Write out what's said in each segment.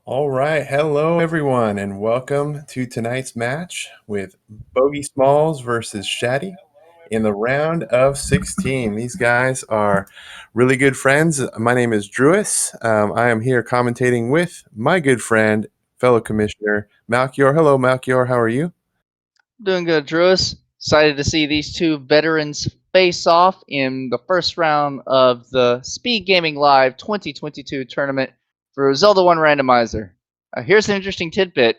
All right, hello everyone, and welcome to tonight's match with Bogie Smalls versus Shatty in the round of 16. These guys are really good friends. My name is Drewis. I am here commentating with my good friend, fellow commissioner Malchior. Hello, Malchior. How are you? Doing good, Drewis. Excited to see these two veterans face off in the first round of the SpeedGaming Live 2022 tournament for Zelda 1 Randomizer. Here's an interesting tidbit.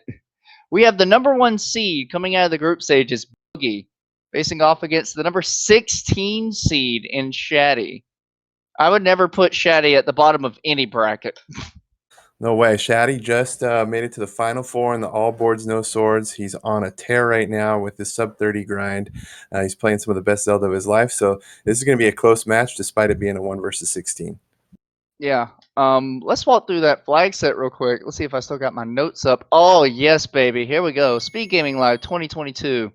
We have the number 1 seed coming out of the group stages, Bogie, facing off against the number 16 seed in Shatty. I would never put Shatty at the bottom of any bracket. No way. Shatty just made it to the final four in the all boards, no swords. He's on a tear right now with his sub 30 grind. He's playing some of the best Zelda of his life. So this is going to be a close match despite it being a 1 versus 16. Yeah. Let's walk through that flag set real quick. Let's see if I still got my notes up. Oh, yes, baby. Here we go. SpeedGaming Live 2022.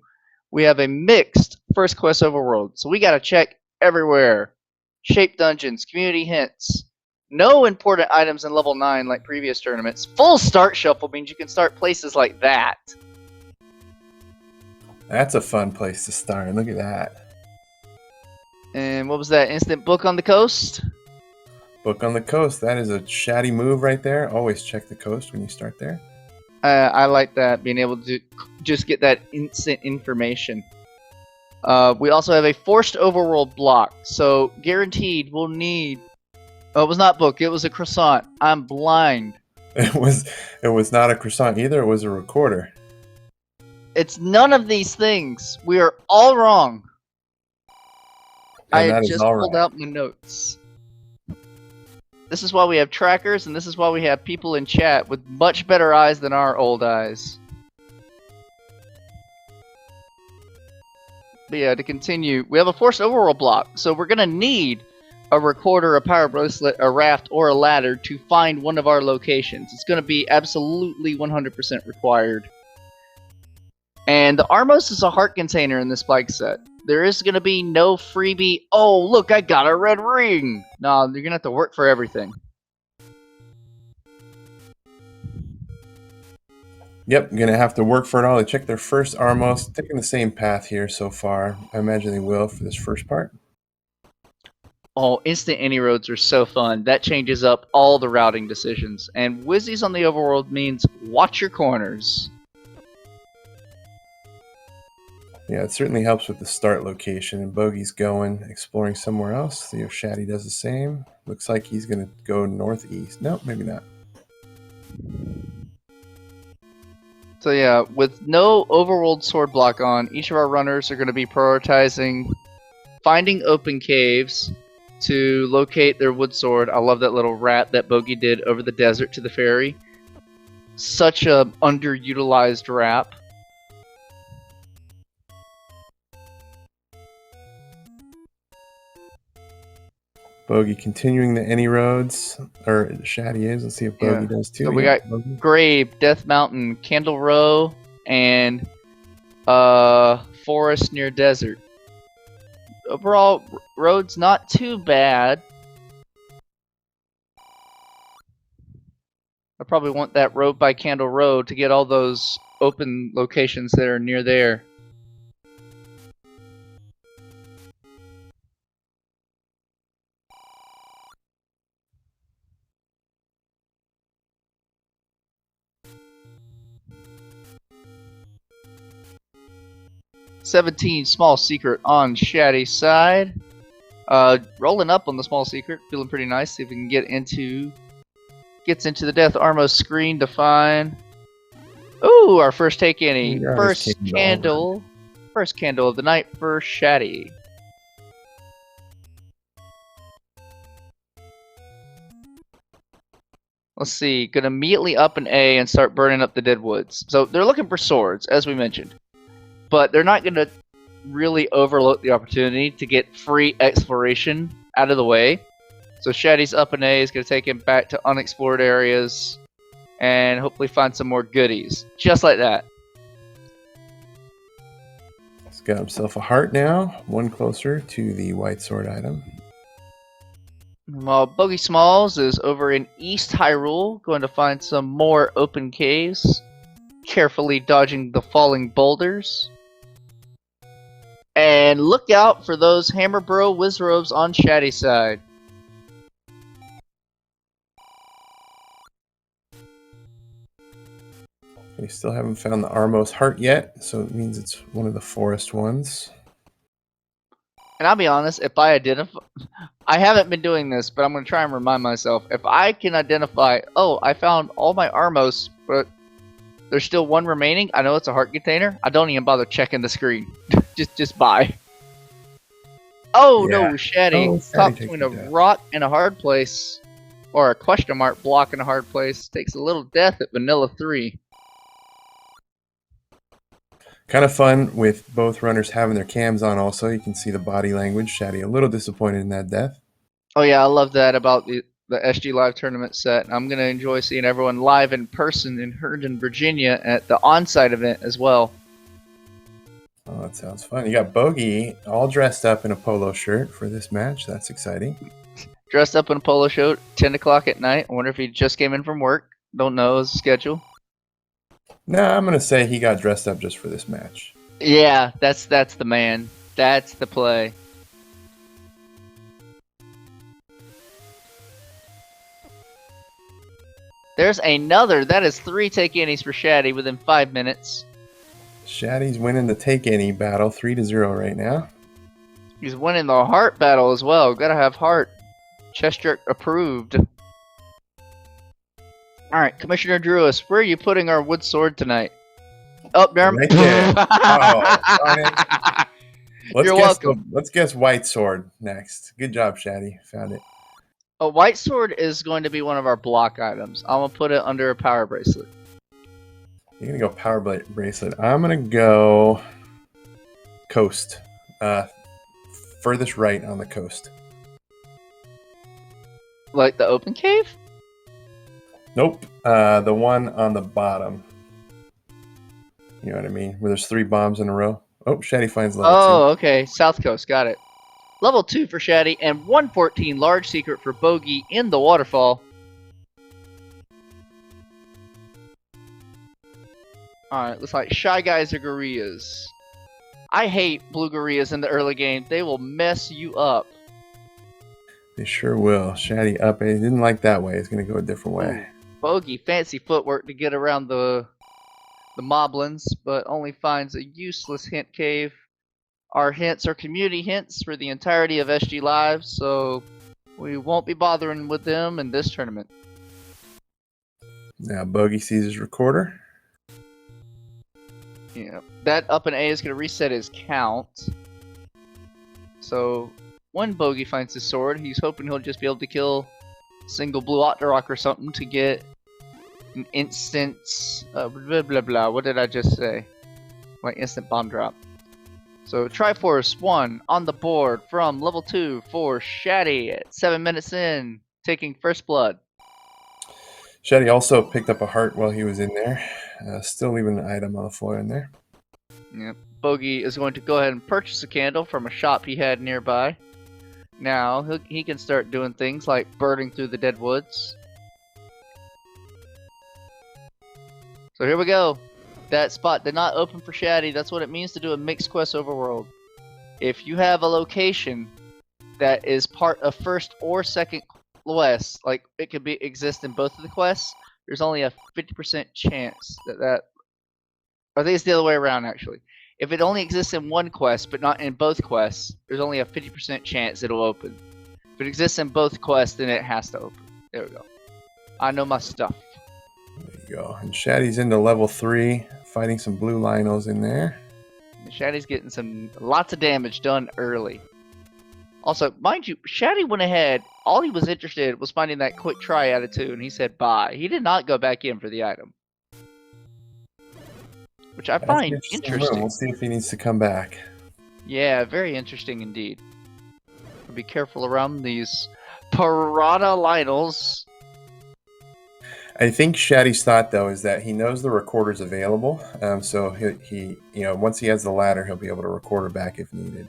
We have a mixed first quest overworld. So we got to check everywhere. Shape dungeons, community hints. No important items in level 9 like previous tournaments. Full start shuffle means you can start places like that. That's a fun place to start. Look at that. And what was that? Instant book on the coast? Book on the coast. That is a Shatty move right there. Always check the coast when you start there. I like that, being able to just get that instant information. We also have a forced overworld block, so guaranteed we'll need... Oh, it was not book, it was a croissant. I'm blind. It was not a croissant either. It was a recorder. It's none of these things. We are all wrong. And I that is just all pulled right. out my notes. This is why we have trackers, and this is why we have people in chat with much better eyes than our old eyes. But yeah, to continue, we have a forced overworld block, so we're going to need a recorder, a power bracelet, a raft, or a ladder to find one of our locations. It's going to be absolutely 100% required. And the Armos is a heart container in this bike set. There is going to be no freebie, oh look, I got a red ring! No, you're going to have to work for everything. Yep, I'm going to have to work for it all. They check their first Armos. Taking the same path here so far. I imagine they will for this first part. Oh, instant any roads are so fun. That changes up all the routing decisions. And Wizzies on the overworld means watch your corners. Yeah, it certainly helps with the start location. And Bogey's going, exploring somewhere else. See if Shatty does the same. Looks like he's going to go northeast. Nope, maybe not. So yeah, with no overworld sword block on, each of our runners are going to be prioritizing finding open caves to locate their wood sword. I love that little rat that Bogie did over the desert to the ferry. Such a underutilized rap. Bogey continuing the any roads, or Shatty is. Let's see if Bogey does too. So we got Bogey. Grave, Death Mountain, Candle Row, and forest near desert. Overall, road's not too bad. I probably want that road by Candle Row to get all those open locations that are near there. $17 small secret on Shatty's side. Rolling up on the small secret, feeling pretty nice. See if we can get into... Gets into the Death Armos screen to find... Ooh, our first take any. First candle of the night for Shatty. Let's see, gonna immediately up an A and start burning up the dead woods. So they're looking for swords, as we mentioned. But they're not gonna really overlook the opportunity to get free exploration out of the way. So Shatty's up an A is gonna take him back to unexplored areas and hopefully find some more goodies. Just like that. He's got himself a heart now, one closer to the white sword item. While Bogie Smalls is over in East Hyrule, going to find some more open caves, carefully dodging the falling boulders. And look out for those Hammer Bro Wizrobes on Shatty's side. We still haven't found the Armos heart yet, so it means it's one of the forest ones. And I'll be honest, if I identify... I haven't been doing this, but I'm going to try and remind myself. If I can identify, oh, I found all my Armos, but there's still one remaining, I know it's a heart container, I don't even bother checking the screen. just buy. Oh, Yeah. no, Shatty. Oh, Shatty Caught takes between it a down. rock and a hard place, or a question mark block in a hard place. Takes a little death at Vanilla 3. Kind of fun with both runners having their cams on also. You can see the body language. Shatty a little disappointed in that death. Oh yeah, I love that about the SG Live tournament set. I'm going to enjoy seeing everyone live in person in Herndon, Virginia at the on-site event as well. Oh, that sounds fun. You got Bogie all dressed up in a polo shirt for this match. That's exciting. Dressed up in a polo shirt, 10 o'clock at night. I wonder if he just came in from work. Don't know his schedule. No, I'm going to say he got dressed up just for this match. Yeah, that's the man. That's the play. There's another. That is 3 take-annies for Shatty within 5 minutes. Shatty's winning the take any battle 3-0 right now. He's winning the heart battle as well. Gotta have heart. Chest jerk approved. Alright, Commissioner Druis, where are you putting our wood sword tonight? Oh, there. Right there. Oh, darn it. You're welcome. Let's guess white sword next. Good job, Shatty. Found it. A white sword is going to be one of our block items. I'm going to put it under a power bracelet. You're going to go power bracelet. I'm going to go coast. Furthest right on the coast. Like the open cave? Nope. The one on the bottom. You know what I mean? Where there's 3 bombs in a row. Oh, Shatty finds level 2. Oh, okay. South coast. Got it. Level 2 for Shatty and 114 large secret for Bogie in the waterfall. Alright, looks like Shy Guys are gorillas. I hate blue gorillas in the early game. They will mess you up. They sure will. Shatty up. He didn't like that way. He's going to go a different way. Bogie, fancy footwork to get around the moblins, but only finds a useless hint cave. Our hints are community hints for the entirety of SG Live, so we won't be bothering with them in this tournament. Now Bogie sees his recorder. Yeah, that up and A is going to reset his count. So when Bogie finds his sword, he's hoping he'll just be able to kill a single blue Octorok or something to get an instant blah blah blah. What did I just say? Like instant bomb drop. So Triforce 1 on the board from level 2 for Shatty at 7 minutes in, taking first blood. Shatty also picked up a heart while he was in there. Still leaving an item on the floor in there. Yep. Bogie is going to go ahead and purchase a candle from a shop he had nearby. Now he can start doing things like burning through the dead woods. So here we go. That spot did not open for Shatty. That's what it means to do a mixed quest overworld. If you have a location that is part of first or second quest, like it could exist in both of the quests, there's only a 50% chance that I think it's the other way around actually. If it only exists in one quest but not in both quests, there's only a 50% chance it'll open. If it exists in both quests, then it has to open. There we go. I know my stuff. There you go. And Shatty's into level 3, fighting some blue Lionels in there. Shatty's getting lots of damage done early. Also, mind you, Shatty went ahead. All he was interested in was finding that quick try attitude, and he said bye. He did not go back in for the item. Which I find interesting. We'll see if he needs to come back. Yeah, very interesting indeed. Be careful around these Parada Lionels. I think Shatty's thought though is that he knows the recorder's available, so he once he has the ladder, he'll be able to record her back if needed.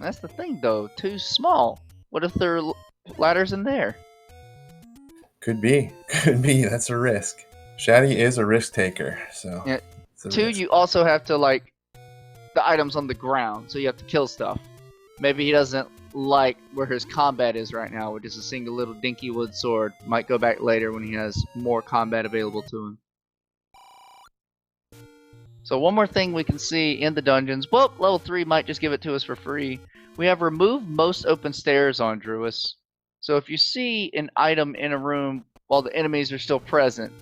That's the thing though, too small. What if they're ladder's in there. Could be. Could be. That's a risk. Shatty is a risk taker, so Yeah. it's a 2, risk. you also have to like the items on the ground, so you have to kill stuff. Maybe he doesn't like where his combat is right now, which is a single little dinky wood sword. Might go back later when he has more combat available to him. So one more thing we can see in the dungeons. Well, level 3 might just give it to us for free. We have removed most open stairs on Druis. So if you see an item in a room while the enemies are still present,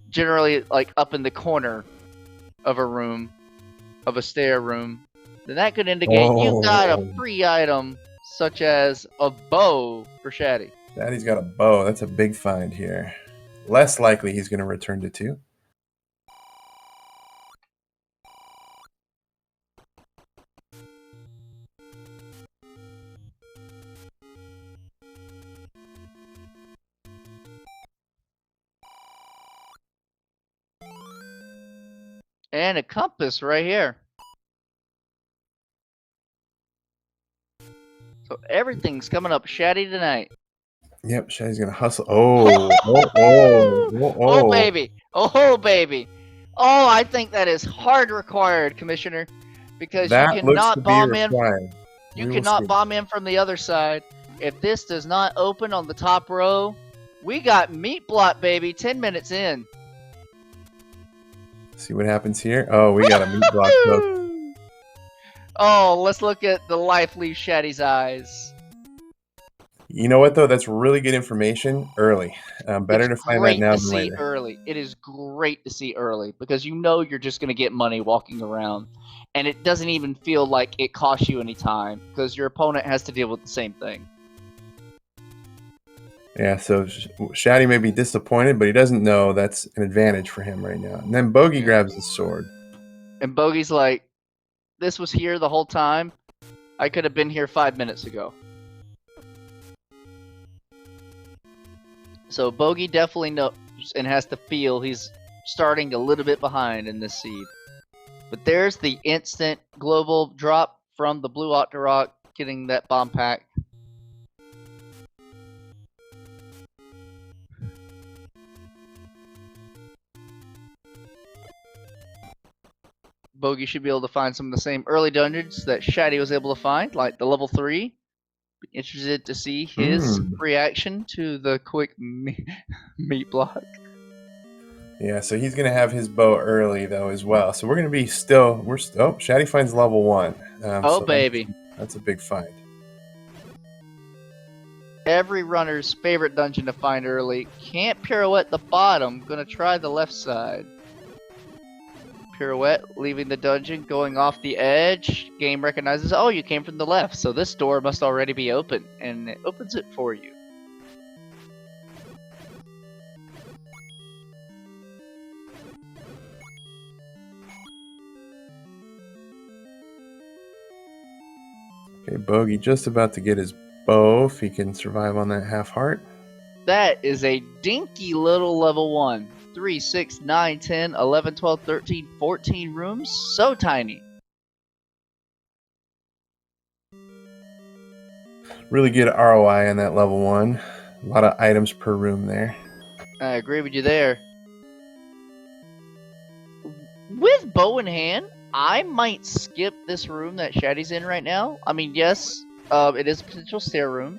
generally like up in the corner of a room, of a stair room, then that could indicate you got a free item, such as a bow for Shatty. Shatty's got a bow. That's a big find here. Less likely he's going to return to 2. And a compass right here. So everything's coming up Shatty tonight. Yep, Shatty's going to hustle. Oh, baby. Oh, baby. Oh, I think that is hard required, Commissioner. Because that you cannot bomb in. You cannot see. bomb in from the other side. If this does not open on the top row, we got meat block, baby. 10 minutes in. See what happens here. Oh, we got a meat block. Oh, let's look at the life leave Shatty's eyes. You know what, though? That's really good information early. Better to find that now than later. Early. It is great to see early because you know you're just going to get money walking around. And it doesn't even feel like it costs you any time because your opponent has to deal with the same thing. Yeah, so Shatty may be disappointed, but he doesn't know that's an advantage for him right now. And then Bogie grabs his sword. And Bogie's like, this was here the whole time. I could have been here 5 minutes ago. So Bogie definitely knows and has to feel he's starting a little bit behind in this seed. But there's the instant global drop from the blue Octorok getting that bomb pack. Bogie should be able to find some of the same early dungeons that Shatty was able to find, like the level 3. Be interested to see his reaction to the quick meat block. Yeah, so he's going to have his bow early, though, as well. So we're going to be still... Oh, Shatty finds level 1. So baby. That's a big find. Every runner's favorite dungeon to find early. Can't pirouette the bottom. Gonna try the left side. Pirouette, leaving the dungeon, going off the edge. Game recognizes, oh, you came from the left, so this door must already be open, and it opens it for you. Okay, Bogie just about to get his bow if he can survive on that half heart. That is a dinky little level 1. 3, 6, 9, 10, 11, 12, 13, 14 rooms. So tiny. Really good ROI on that level 1. A lot of items per room there. I agree with you there. With bow in hand, I might skip this room that Shatty's in right now. I mean, yes, it is a potential stair room.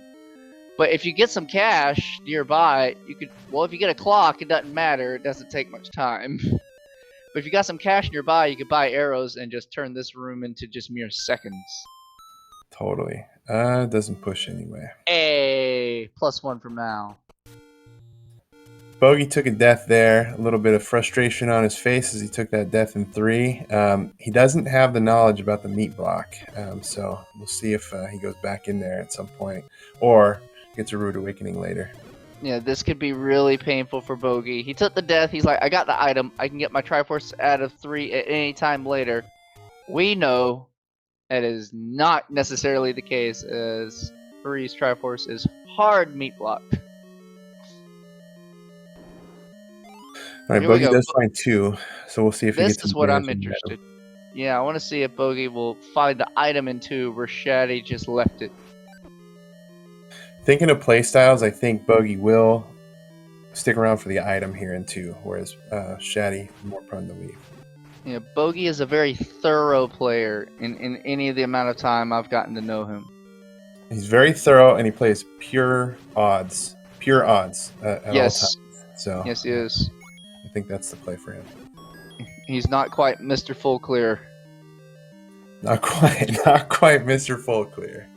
But if you get some cash nearby, you could... Well, if you get a clock, it doesn't matter. It doesn't take much time. But if you got some cash nearby, you could buy arrows and just turn this room into just mere seconds. Totally. It doesn't push anyway. Hey, +1 from now. Bogie took a death there. A little bit of frustration on his face as he took that death in 3. He doesn't have the knowledge about the meat block. So we'll see if he goes back in there at some point. Or gets a rude awakening later. Yeah, this could be really painful for Bogie. He took the death. He's like, I got the item. I can get my Triforce out of 3 at any time later. We know that is not necessarily the case, as 3's Triforce is hard meat block. All right, Bogie does find 2, so we'll see if he gets. This is what I'm interested. Yeah, I want to see if Bogie will find the item in 2 where Shatty just left it. Thinking of play styles, I think Bogie will stick around for the item here in 2, whereas Shatty more prone to leave. Yeah, Bogie is a very thorough player in any of the amount of time I've gotten to know him. He's very thorough, and he plays pure odds at all Yes. times. So Yes, he is. I think that's the play for him. He's not quite Mr. Full Clear. Not quite Mr. Full Clear.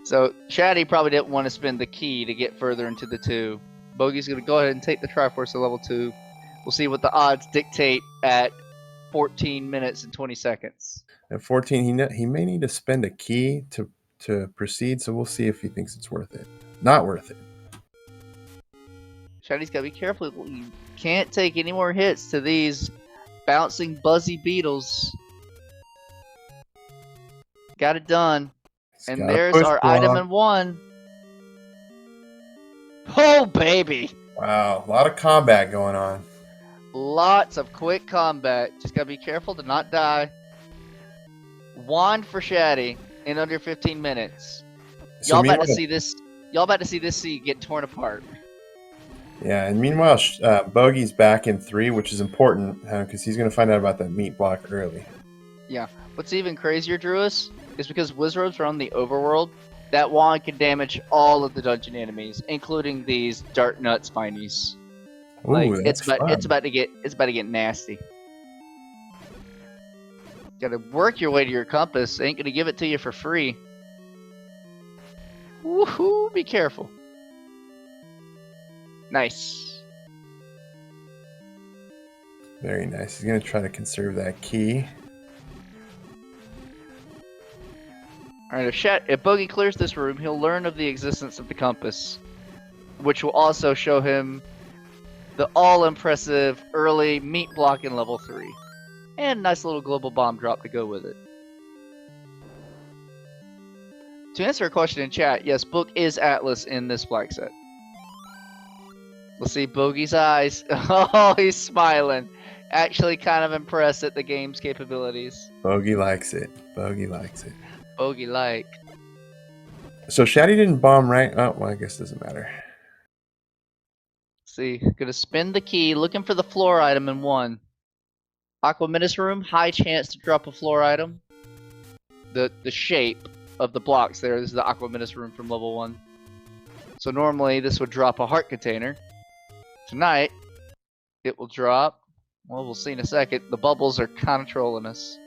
So Shatty probably didn't want to spend the key to get further into the 2. Bogey's going to go ahead and take the Triforce to level 2. We'll see what the odds dictate at 14 minutes and 20 seconds. At 14, he may need to spend a key to proceed, so we'll see if he thinks it's worth it. Not worth it. Shatty's got to be careful. You can't take any more hits to these bouncing buzzy beetles. Got it done. And there's our item in 1. Oh, baby! Wow, a lot of combat going on. Lots of quick combat. Just gotta be careful to not die. Wand for Shatty in under 15 minutes. So Y'all about to see this. Y'all about to see this seed get torn apart. Yeah, and meanwhile, Bogey's back in 3, which is important because he's going to find out about that meat block early. Yeah. What's even crazier, Druis, is because Wizards are on the overworld. That wand can damage all of the dungeon enemies, including these Dart Nuts Spinies. Ooh, Like that's it's about to get nasty. Gotta work your way to your compass. Ain't gonna give it to you for free. Woohoo! Be careful. Nice. Very nice. He's gonna try to conserve that key. Alright, if Bogie clears this room, he'll learn of the existence of the compass, which will also show him the all-impressive early meat block in level 3. And a nice little global bomb drop to go with it. To answer a question in chat, yes, Book is Atlas in this black set. Let's see Bogey's eyes. Oh, he's smiling. Actually kind of impressed at the game's capabilities. Bogie likes it. Bogie likes it. Bogie like. So Shatty didn't bomb, right? Oh, well, I guess it doesn't matter. See, gonna spin the key, looking for the floor item in 1. Aqua Menace room, high chance to drop a floor item. The shape of the blocks there, this is the Aqua Menace room from level 1. So normally this would drop a heart container. Tonight, it will drop, well, we'll see in a second, the bubbles are kind of trolling us.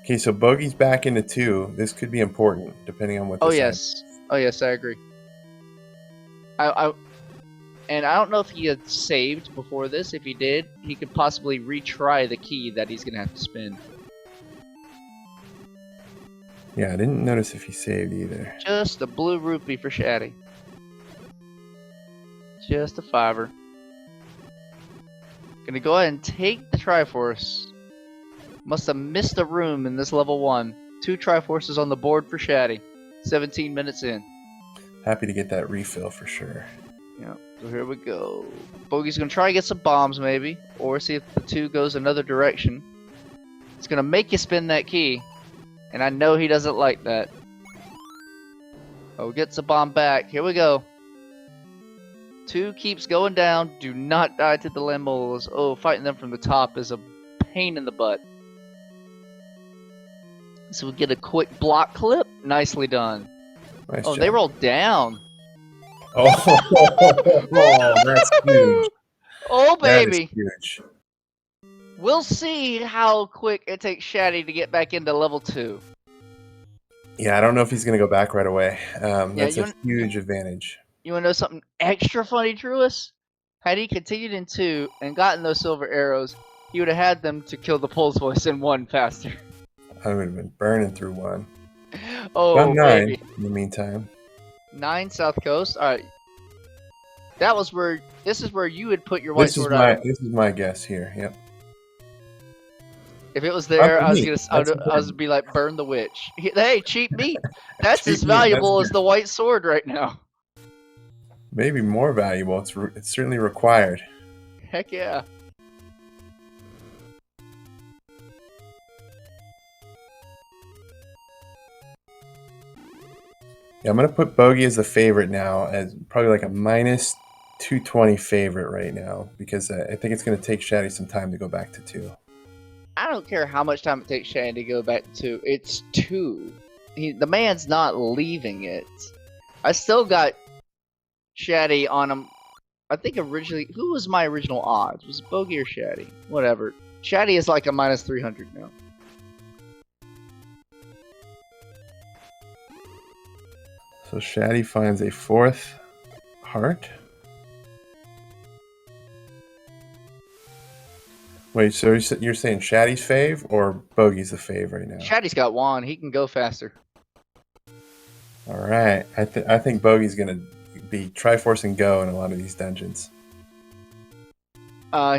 Okay, so Bogey's back into 2. This could be important, depending on what this yes. Oh yes, I agree. And I don't know if he had saved before this. If he did, he could possibly retry the key that he's going to have to spin. Yeah, I didn't notice if he saved either. Just a blue rupee for Shatty. Just a $5. Gonna go ahead and take the Triforce. Must have missed a room in this level 1. 2 Triforces on the board for Shatty. 17 minutes in. Happy to get that refill for sure. Yeah, so here we go. Bogey's gonna try to get some bombs maybe, or see if the 2 goes another direction. It's gonna make you spin that key, and I know he doesn't like that. Oh, gets a bomb back. Here we go. 2 keeps going down. Do not die to the Lambolas. Oh, fighting them from the top is a pain in the butt. So we get a quick block clip. Nicely done. Nice Oh, job. they rolled down. Oh, that's huge. Oh, baby. That is huge. We'll see how quick it takes Shatty to get back into level 2. Yeah, I don't know if he's going to go back right away. That's Yeah, a huge advantage. You want to know something extra funny, Druis? Had he continued in 2 and gotten those silver arrows, he would have had them to kill the Pulse Voice in 1 faster. I would have been burning through 1. Oh, Done 9 baby. in the meantime. 9 South Coast. All right. That was where. This is where you would put your white sword out. This is my guess here. Yep. If it was there, I was That's gonna be like, burn the witch. Hey, cheap meat. That's Cheap as meat, valuable that's as the white sword right now. Maybe more valuable. It's certainly required. Heck yeah. Yeah, I'm going to put Bogie as the favorite now, as probably like a minus 220 favorite right now, because I think it's going to take Shatty some time to go back to 2. I don't care how much time it takes Shannon to go back to. It's 2. The man's not leaving it. I still got Shatty on him. I think originally, who was my original odds? Was it Bogie or Shatty? Whatever. Shatty is like a minus 300 now. So Shatty finds a 4th heart. Wait, so you're saying Shatty's fave or Bogey's the fave right now? Shatty's got Juan. He can go faster. All right. I think Bogey's going to be Triforce and Go in a lot of these dungeons.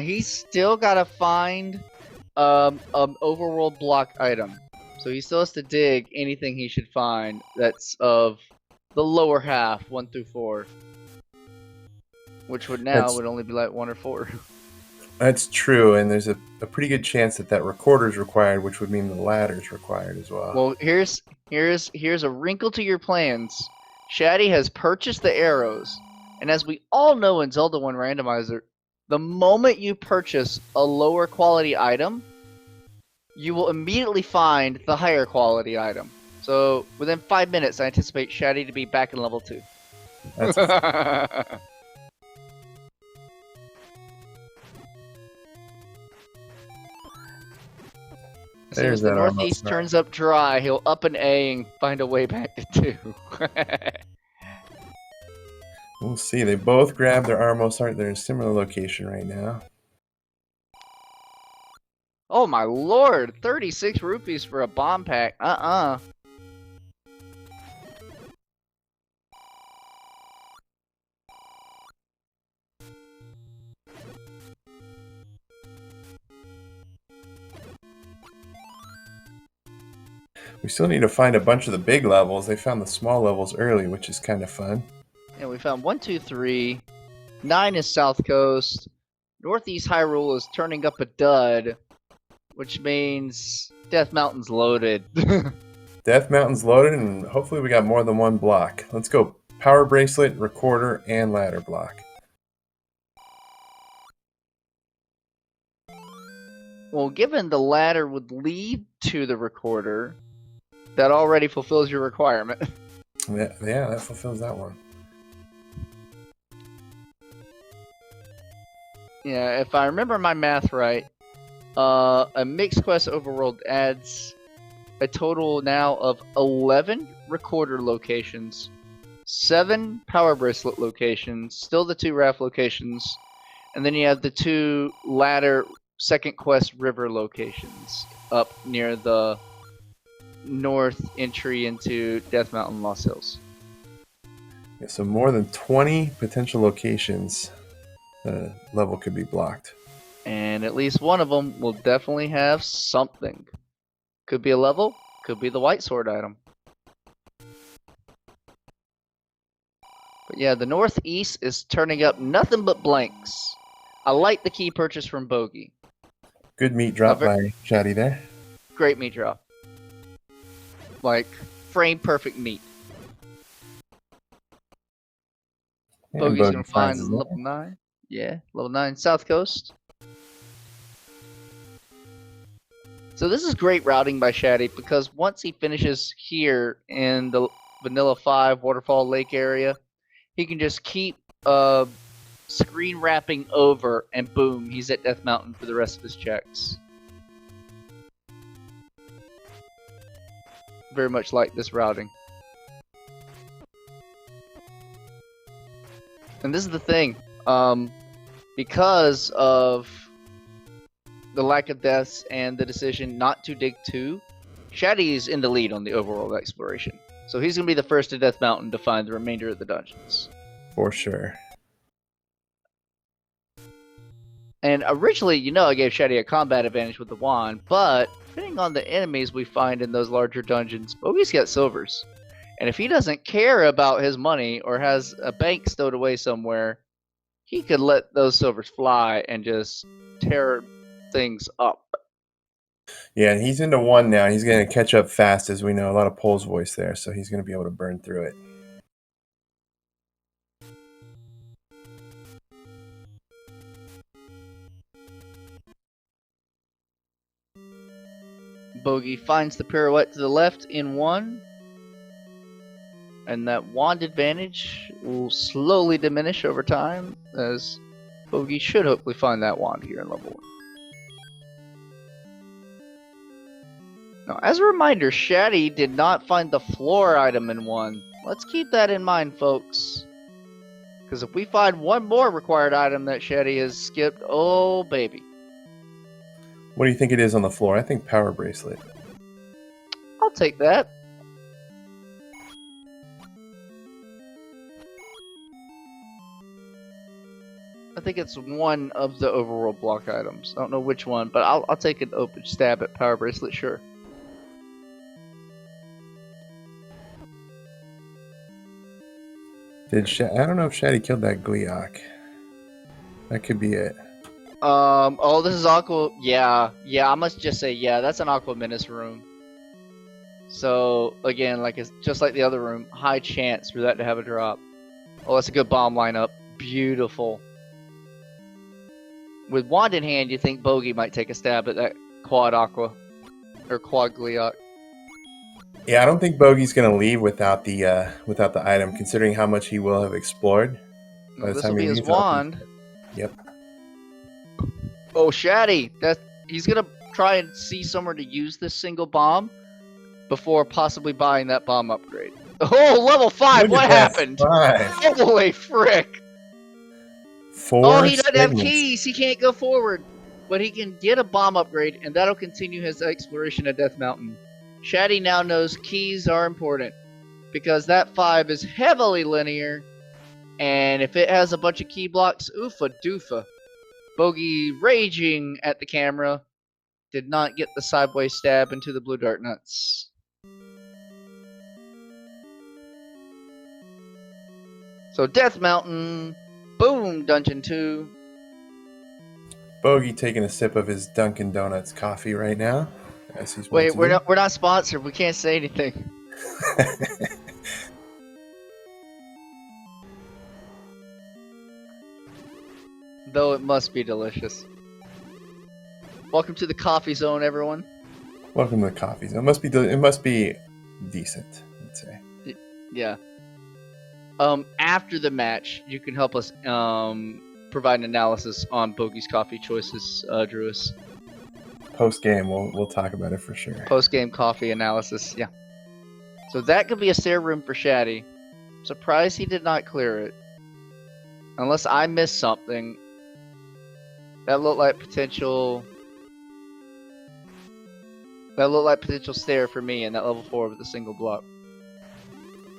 He's still got to find an overworld block item. So he still has to dig anything he should find that's of the lower half, 1 through 4. Which would only be like 1 or 4. That's true, and there's a pretty good chance that recorder is required, which would mean the ladder is required as well. Well, here's a wrinkle to your plans. Shatty has purchased the arrows, and as we all know in Zelda 1 Randomizer, the moment you purchase a lower quality item, you will immediately find the higher quality item. So within 5 minutes, I anticipate Shatty to be back in level 2. That's as soon as the northeast turns up dry, he'll up an A and find a way back to 2. We'll see. They both grab their Armos Heart. They're in a similar location right now. Oh my lord! 36 rupees for a bomb pack. We still need to find a bunch of the big levels. They found the small levels early, which is kind of fun. Yeah, we found 1, 2, 3. 9 is South Coast. Northeast Hyrule is turning up a dud, which means Death Mountain's loaded. Death Mountain's loaded, and hopefully we got more than one block. Let's go Power Bracelet, Recorder, and Ladder block. Well, given the ladder would lead to the Recorder, that already fulfills your requirement. Yeah, that fulfills that one. Yeah, if I remember my math right, a mixed quest overworld adds a total now of 11 Recorder locations, 7 Power Bracelet locations, still the 2 Raft locations, and then you have the 2 ladder second quest river locations up near the north entry into Death Mountain Lost Hills. Yeah, so more than 20 potential locations the level could be blocked. And at least one of them will definitely have something. Could be a level, could be the white sword item. But yeah, the northeast is turning up nothing but blanks. I like the key purchase from Bogie. Good meat drop by Shatty there. Great meat drop. Like, frame perfect meat. Bogie's gonna find level 9. Yeah, level 9 South Coast. So this is great routing by Shatty, because once he finishes here in the Vanilla 5 Waterfall Lake area, he can just keep screen wrapping over, and boom, he's at Death Mountain for the rest of his checks. Very much like this routing. And this is the thing, because of the lack of deaths and the decision not to dig 2, Shatty is in the lead on the overall exploration. So he's going to be the first to Death Mountain to find the remainder of the dungeons. For sure. And originally, I gave Shatty a combat advantage with the wand, but depending on the enemies we find in those larger dungeons, Bogie's got silvers. And if he doesn't care about his money or has a bank stowed away somewhere, he could let those silvers fly and just tear things up. Yeah, he's into 1 now. He's going to catch up fast, as we know. A lot of Pole's voice there, so he's going to be able to burn through it. Bogie finds the pirouette to the left in 1. And that wand advantage will slowly diminish over time, as Bogie should hopefully find that wand here in level 1. Now, as a reminder, Shatty did not find the floor item in 1. Let's keep that in mind, folks. Because if we find one more required item that Shatty has skipped, oh baby. What do you think it is on the floor? I think power bracelet. I'll take that. I think it's one of the overworld block items. I don't know which one, but I'll take an open stab at power bracelet, sure. I don't know if Shatty killed that Gliok. That could be it. Oh, this is Aqua. Yeah, I must just say, yeah, that's an Aqua Menace room. So, again, like it's just like the other room, high chance for that to have a drop. Oh, that's a good bomb lineup. Beautiful. With wand in hand, you think Bogie might take a stab at that quad Aqua. Or quad Gliok. Yeah, I don't think Bogey's gonna leave without the item, considering how much he will have explored. This will be his wand. Yep. Oh, Shatty! He's gonna try and see somewhere to use this single bomb before possibly buying that bomb upgrade. Oh, level 5! What happened? 5. Holy frick! 4 he doesn't segments. have keys. He can't go forward, but he can get a bomb upgrade, and that'll continue his exploration of Death Mountain. Shatty now knows keys are important, because that 5 is heavily linear, and if it has a bunch of key blocks, oofa doofa. Bogie, raging at the camera, did not get the sideways stab into the blue dart nuts. So Death Mountain, boom, Dungeon 2. Bogie taking a sip of his Dunkin' Donuts coffee right now. Wait, we're not sponsored. We can't say anything. Though it must be delicious. Welcome to the coffee zone, everyone. Welcome to the coffee zone. It must be decent, I'd say. Yeah. After the match, you can help us provide an analysis on Bogie's coffee choices, Drewis. Post game, we'll talk about it for sure. Post game coffee analysis, yeah. So that could be a stair room for Shatty. Surprised he did not clear it. Unless I missed something. That looked like potential. That looked like potential stair for me in that level 4 with a single block.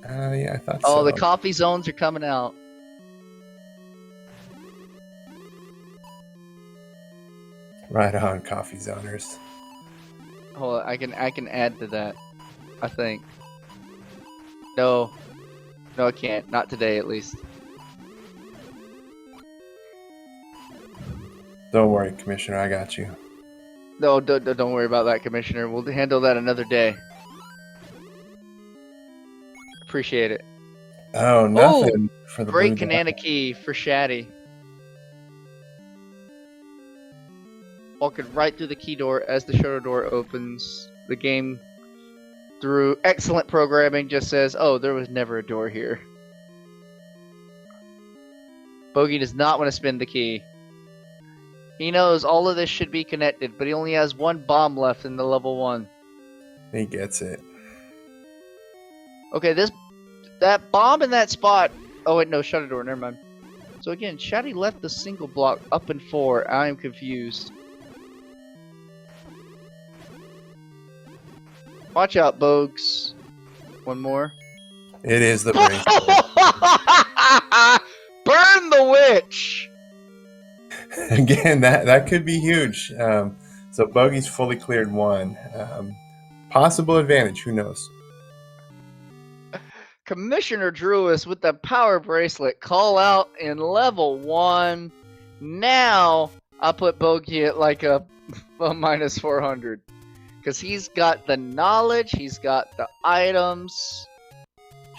Yeah, I thought so. Oh, the coffee zones are coming out. Right on, coffee zoners. Hold on, I can add to that. I think. No, I can't. Not today, at least. Don't worry, Commissioner. I got you. No, don't worry about that, Commissioner. We'll handle that another day. Appreciate it. Oh, nothing for the great blue Kanana dot. key for Shatty. Walking right through the key door as the shutter door opens. The game, through excellent programming, just says, oh, there was never a door here. Bogie does not want to spin the key. He knows all of this should be connected, but he only has one bomb left in the level 1. He gets it. Okay, that bomb in that spot. Oh wait, no, shutter door. Never mind. So again, Shatty left the single block up in 4. I am confused. Watch out, Bogues. One more. It is the bracelet. Burn the witch! Again, that could be huge. So Bogey's fully cleared 1. Possible advantage, who knows? Commissioner Drewis with the power bracelet call out in level 1. Now I put Bogie at like a minus 400. Because he's got the knowledge, he's got the items.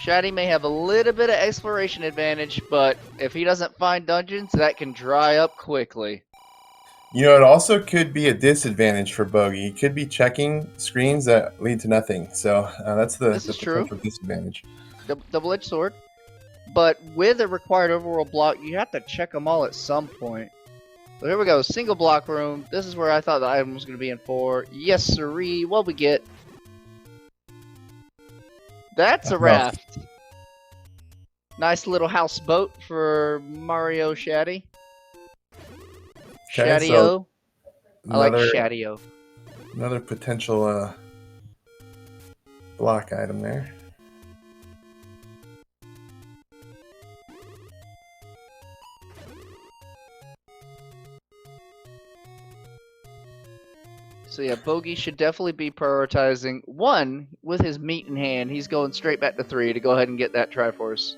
Shatty may have a little bit of exploration advantage, but if he doesn't find dungeons, that can dry up quickly. You know, it also could be a disadvantage for Bogie. He could be checking screens that lead to nothing. So that's This the is true. potential disadvantage. Double-edged sword. But with a required overworld block, you have to check them all at some point. So here we go, single block room. This is where I thought the item was going to be in 4. Yes, sirree. What we get? That's a raft. Nice little houseboat for Mario Shatty. Okay, Shatty-o. so I like Shatty-o. Another potential block item there. So yeah, Bogie should definitely be prioritizing 1 with his meat in hand. He's going straight back to 3 to go ahead and get that Triforce.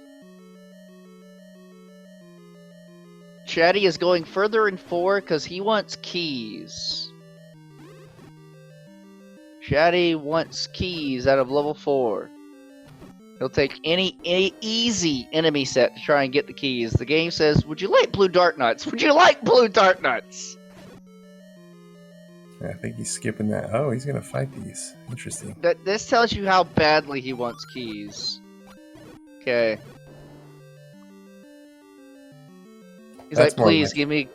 Shatty is going further in 4 because he wants keys. Shatty wants keys out of level 4. He'll take any easy enemy set to try and get the keys. The game says, would you like blue dart nuts? Would you like blue dart nuts? I think he's skipping that. Oh, he's going to fight these. Interesting. This tells you how badly he wants keys. Okay. He's like, please give me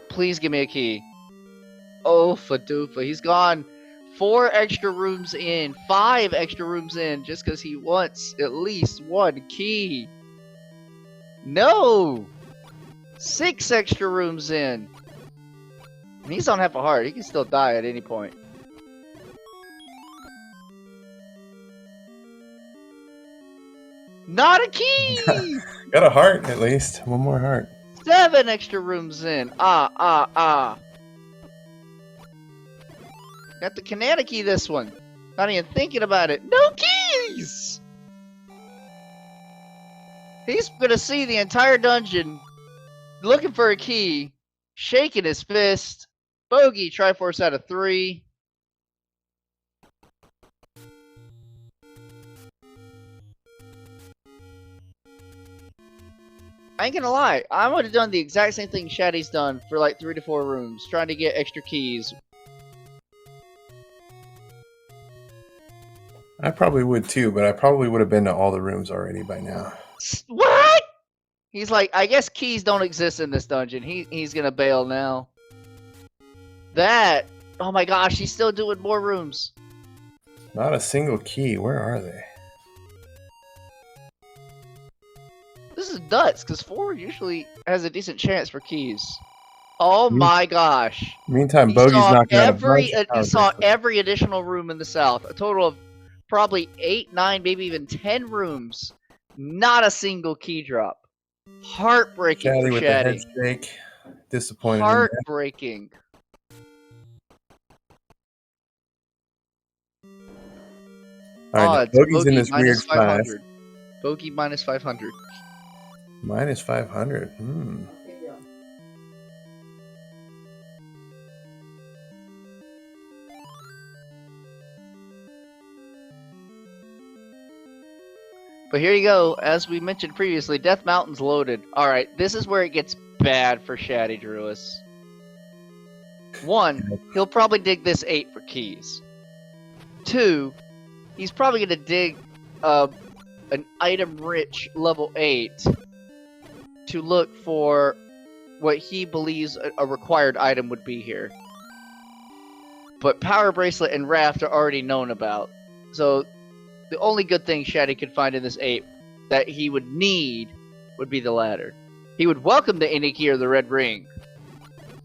a key. Oh, Fadoofa. He's gone 4 extra rooms in, 5 extra rooms in, just because he wants at least 1 key. No! 6 extra rooms in. He's on half a heart. He can still die at any point. Not a key! Got a heart, at least. 1 more heart. 7 extra rooms in. Got the Canada key this one. Not even thinking about it. No keys! He's gonna see the entire dungeon looking for a key, shaking his fist. Bogie, Triforce out of 3. I ain't gonna lie, I would have done the exact same thing Shatty's done for like 3 to 4 rooms, trying to get extra keys. I probably would too, but I probably would have been to all the rooms already by now. What? He's like, I guess keys don't exist in this dungeon. He's gonna bail now. That, oh my gosh, he's still doing more rooms. Not a single key. Where are they? This is nuts, because 4 usually has a decent chance for keys. Oh my gosh. Meantime, Bogie's knocking out a bunch of He saw every additional room in the south. A total of probably 8, 9, maybe even 10 rooms. Not a single key drop. Heartbreaking Shatty for with Shatty. the head shake. Disappointed. Heartbreaking. Alright, Bogie's in this weird 5. Bogie minus 500. Minus 500. But here you go. As we mentioned previously, Death Mountain's loaded. Alright, this is where it gets bad for Shatty Druis. 1, he'll probably dig this 8 for keys. 2, he's probably going to dig an item-rich level 8 to look for what he believes a required item would be here. But Power Bracelet and Raft are already known about. So the only good thing Shatty could find in this 8 that he would need would be the ladder. He would welcome the any key or the red ring,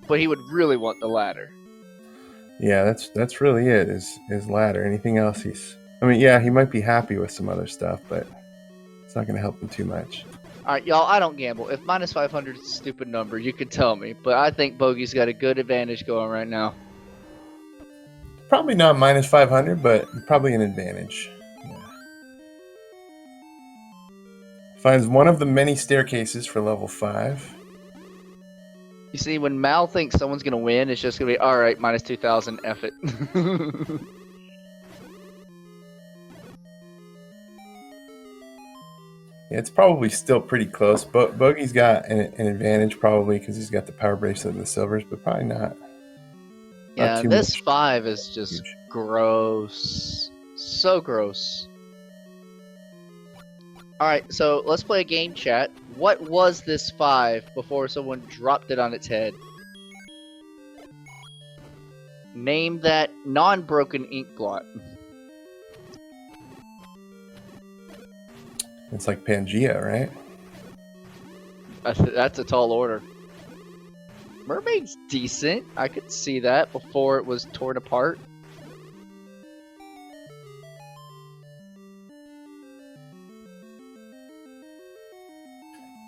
but he would really want the ladder. Yeah, that's really it, is ladder. Anything else I mean, yeah, he might be happy with some other stuff, but it's not going to help him too much. Alright, y'all, I don't gamble. If minus 500 is a stupid number, you can tell me. But I think Bogie's got a good advantage going right now. Probably not minus 500, but probably an advantage. Yeah. Finds one of the many staircases for level 5. You see, when Mal thinks someone's going to win, it's just going to be, alright, minus 2,000, F it. Yeah, it's probably still pretty close. Bogey's got an advantage probably because he's got the power bracelet and the silvers, but probably not Not Yeah, too this much. 5 is just Huge. gross. So gross. Alright, so let's play a game, chat. What was this 5 before someone dropped it on its head? Name that non-broken ink blot. It's like Pangea, right? That's a tall order. Mermaid's decent. I could see that before it was torn apart.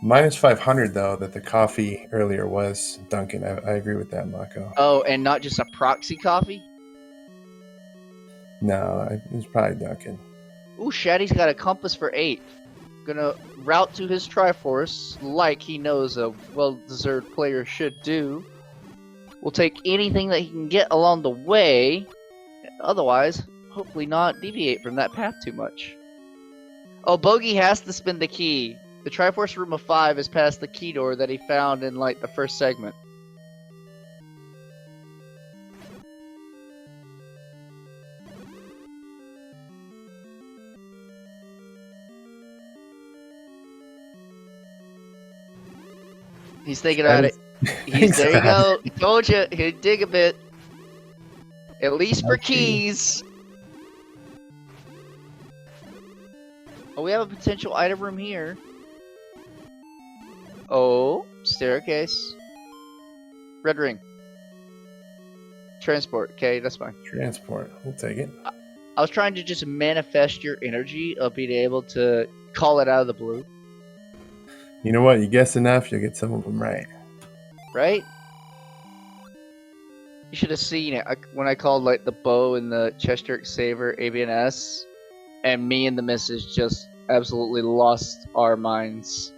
Minus 500 though that the coffee earlier was Dunkin'. I agree with that, Mako. Oh, and not just a proxy coffee? No, it's probably Dunkin'. Ooh, Shatty's got a compass for 8. Gonna route to his Triforce like he knows a well-deserved player should do. Will take anything that he can get along the way. Otherwise, hopefully not deviate from that path too much. Oh, Bogie has to spin the key. The Triforce room of 5 is past the key door that he found in like the first segment. He's thinking about it. There you go. He told you. He'd dig a bit. At least for keys. Oh, we have a potential item room here. Oh, staircase. Red ring. Transport. Okay, that's fine. Transport. We'll take it. I was trying to just manifest your energy of being able to call it out of the blue. You know what? You guess enough, you'll get some of them right. Right? You should have seen it when I called like the bow and the Chester Saver ABNS, and me and the missus just absolutely lost our minds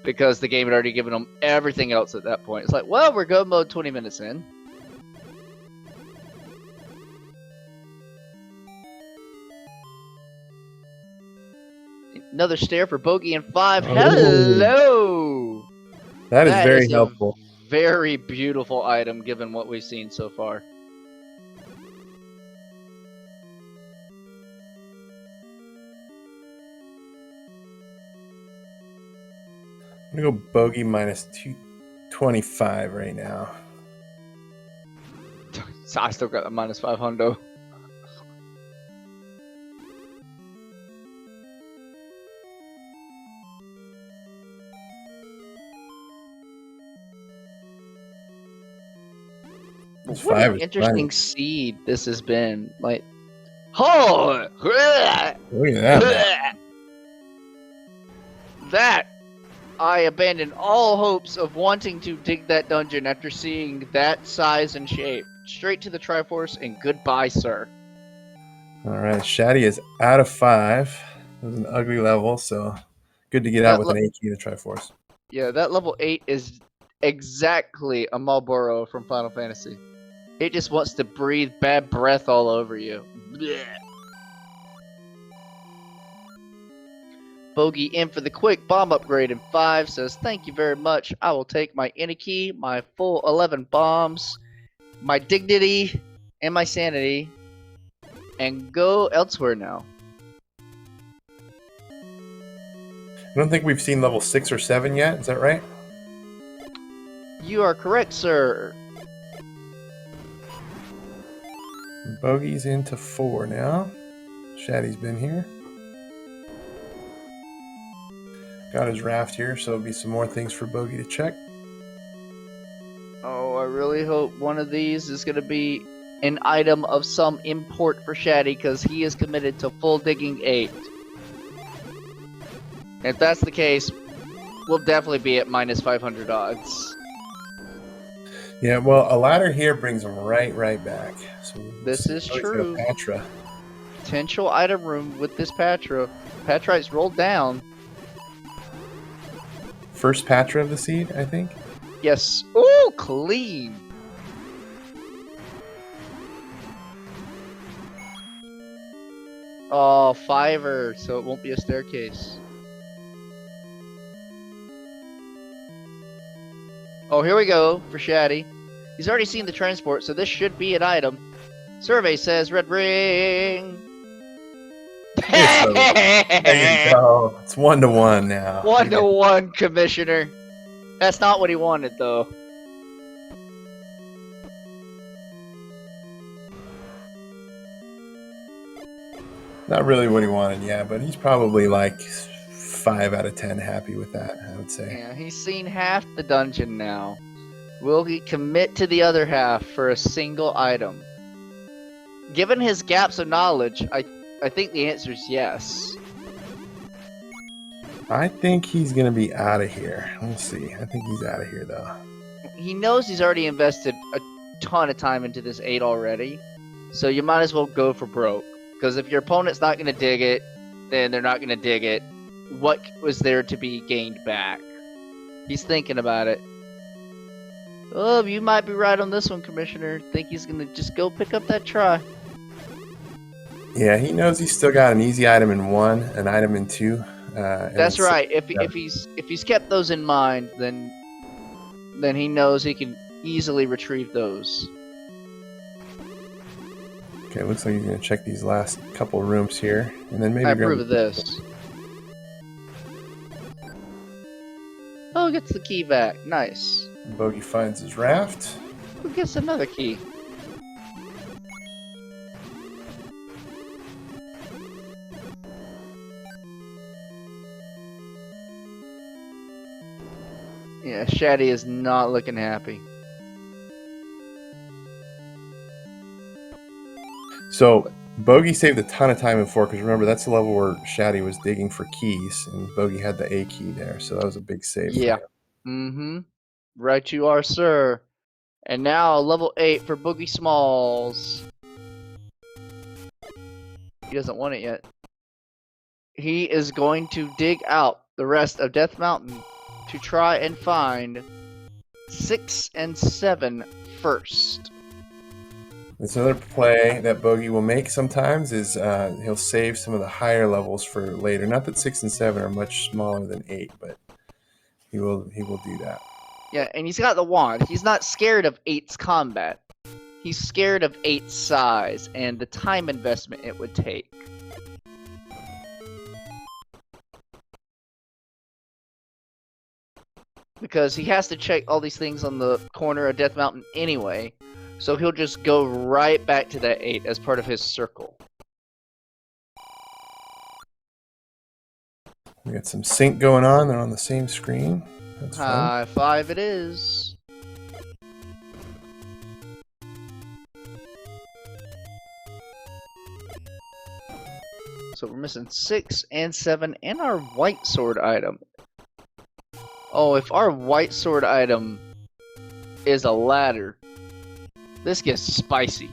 because the game had already given them everything else at that point. It's like, well, we're go mode 20 minutes in. Another stare for Bogie and 5. Oh. Hello! That is very helpful. Very beautiful item given what we've seen so far. I'm gonna go Bogie minus 225 right now. I still got the minus 500. What an interesting seed this has been. Like, oh, look at that. That I abandoned all hopes of wanting to dig that dungeon after seeing that size and shape. Straight to the Triforce and goodbye, sir. All right, Shatty is out of 5. It was an ugly level, so good to get out with an 8 key to Triforce. Yeah, that level 8 is exactly a Marlboro from Final Fantasy. It just wants to breathe bad breath all over you. Blech. Bogie in for the quick bomb upgrade in 5 says, thank you very much. I will take my any key, my full 11 bombs, my dignity, and my sanity, and go elsewhere now. I don't think we've seen level 6 or 7 yet. Is that right? You are correct, sir. Bogey's into 4 now. Shatty's been here. Got his raft here, so there'll be some more things for Bogie to check. Oh, I really hope one of these is going to be an item of some import for Shatty, because he is committed to full digging 8. If that's the case, we'll definitely be at minus 500 odds. Yeah, well, a ladder here brings him right back. So this is true. Patra. Potential item room with this Patra. Patrite's rolled down. First Patra of the seed, I think. Yes. Ooh, clean. Oh, 5er, so it won't be a staircase. Oh, here we go for Shatty. He's already seen the transport, so this should be an item. Survey says red ring. There you go. It's 1-1 now. 1-1, Commissioner. That's not what he wanted, though. Not really what he wanted, yeah, but he's probably like 5 out of 10 happy with that, I would say. Yeah, he's seen half the dungeon now. Will he commit to the other half for a single item? Given his gaps of knowledge, I think the answer is yes. I think he's going to be out of here. Let's see. I think he's out of here, though. He knows he's already invested a ton of time into this 8 already, so you might as well go for broke. Because if your opponent's not going to dig it, then they're not going to dig it. What was there to be gained back? He's thinking about it. Oh, you might be right on this one, Commissioner. Think he's going to just go pick up that try. Yeah, he knows he's still got an easy item in 1, an item in 2. That's right. If he's kept those in mind, then he knows he can easily retrieve those. Okay, looks like he's going to check these last couple rooms here, and then maybe. I approve of this. Oh, gets the key back. Nice. Bogie finds his raft. Who gets another key? Yeah, Shatty is not looking happy. So, Bogie saved a ton of time in 4, because remember, that's the level where Shatty was digging for keys, and Bogie had the A key there, so that was a big save. Yeah. Mm-hmm. Right you are, sir. And now, level 8 for Bogie Smalls. He doesn't want it yet. He is going to dig out the rest of Death Mountain to try and find 6 and 7 first. It's another play that Bogie will make sometimes is he'll save some of the higher levels for later. Not that 6 and 7 are much smaller than 8, but he will do that. Yeah, and he's got the wand. He's not scared of 8's combat. He's scared of 8's size and the time investment it would take. Because he has to check all these things on the corner of Death Mountain anyway, so he'll just go right back to that 8 as part of his circle. We got some sync going on. They're on the same screen. That's fun. High 5 it is. So we're missing 6 and 7 and our white sword item. Oh, if our white sword item is a ladder, this gets spicy.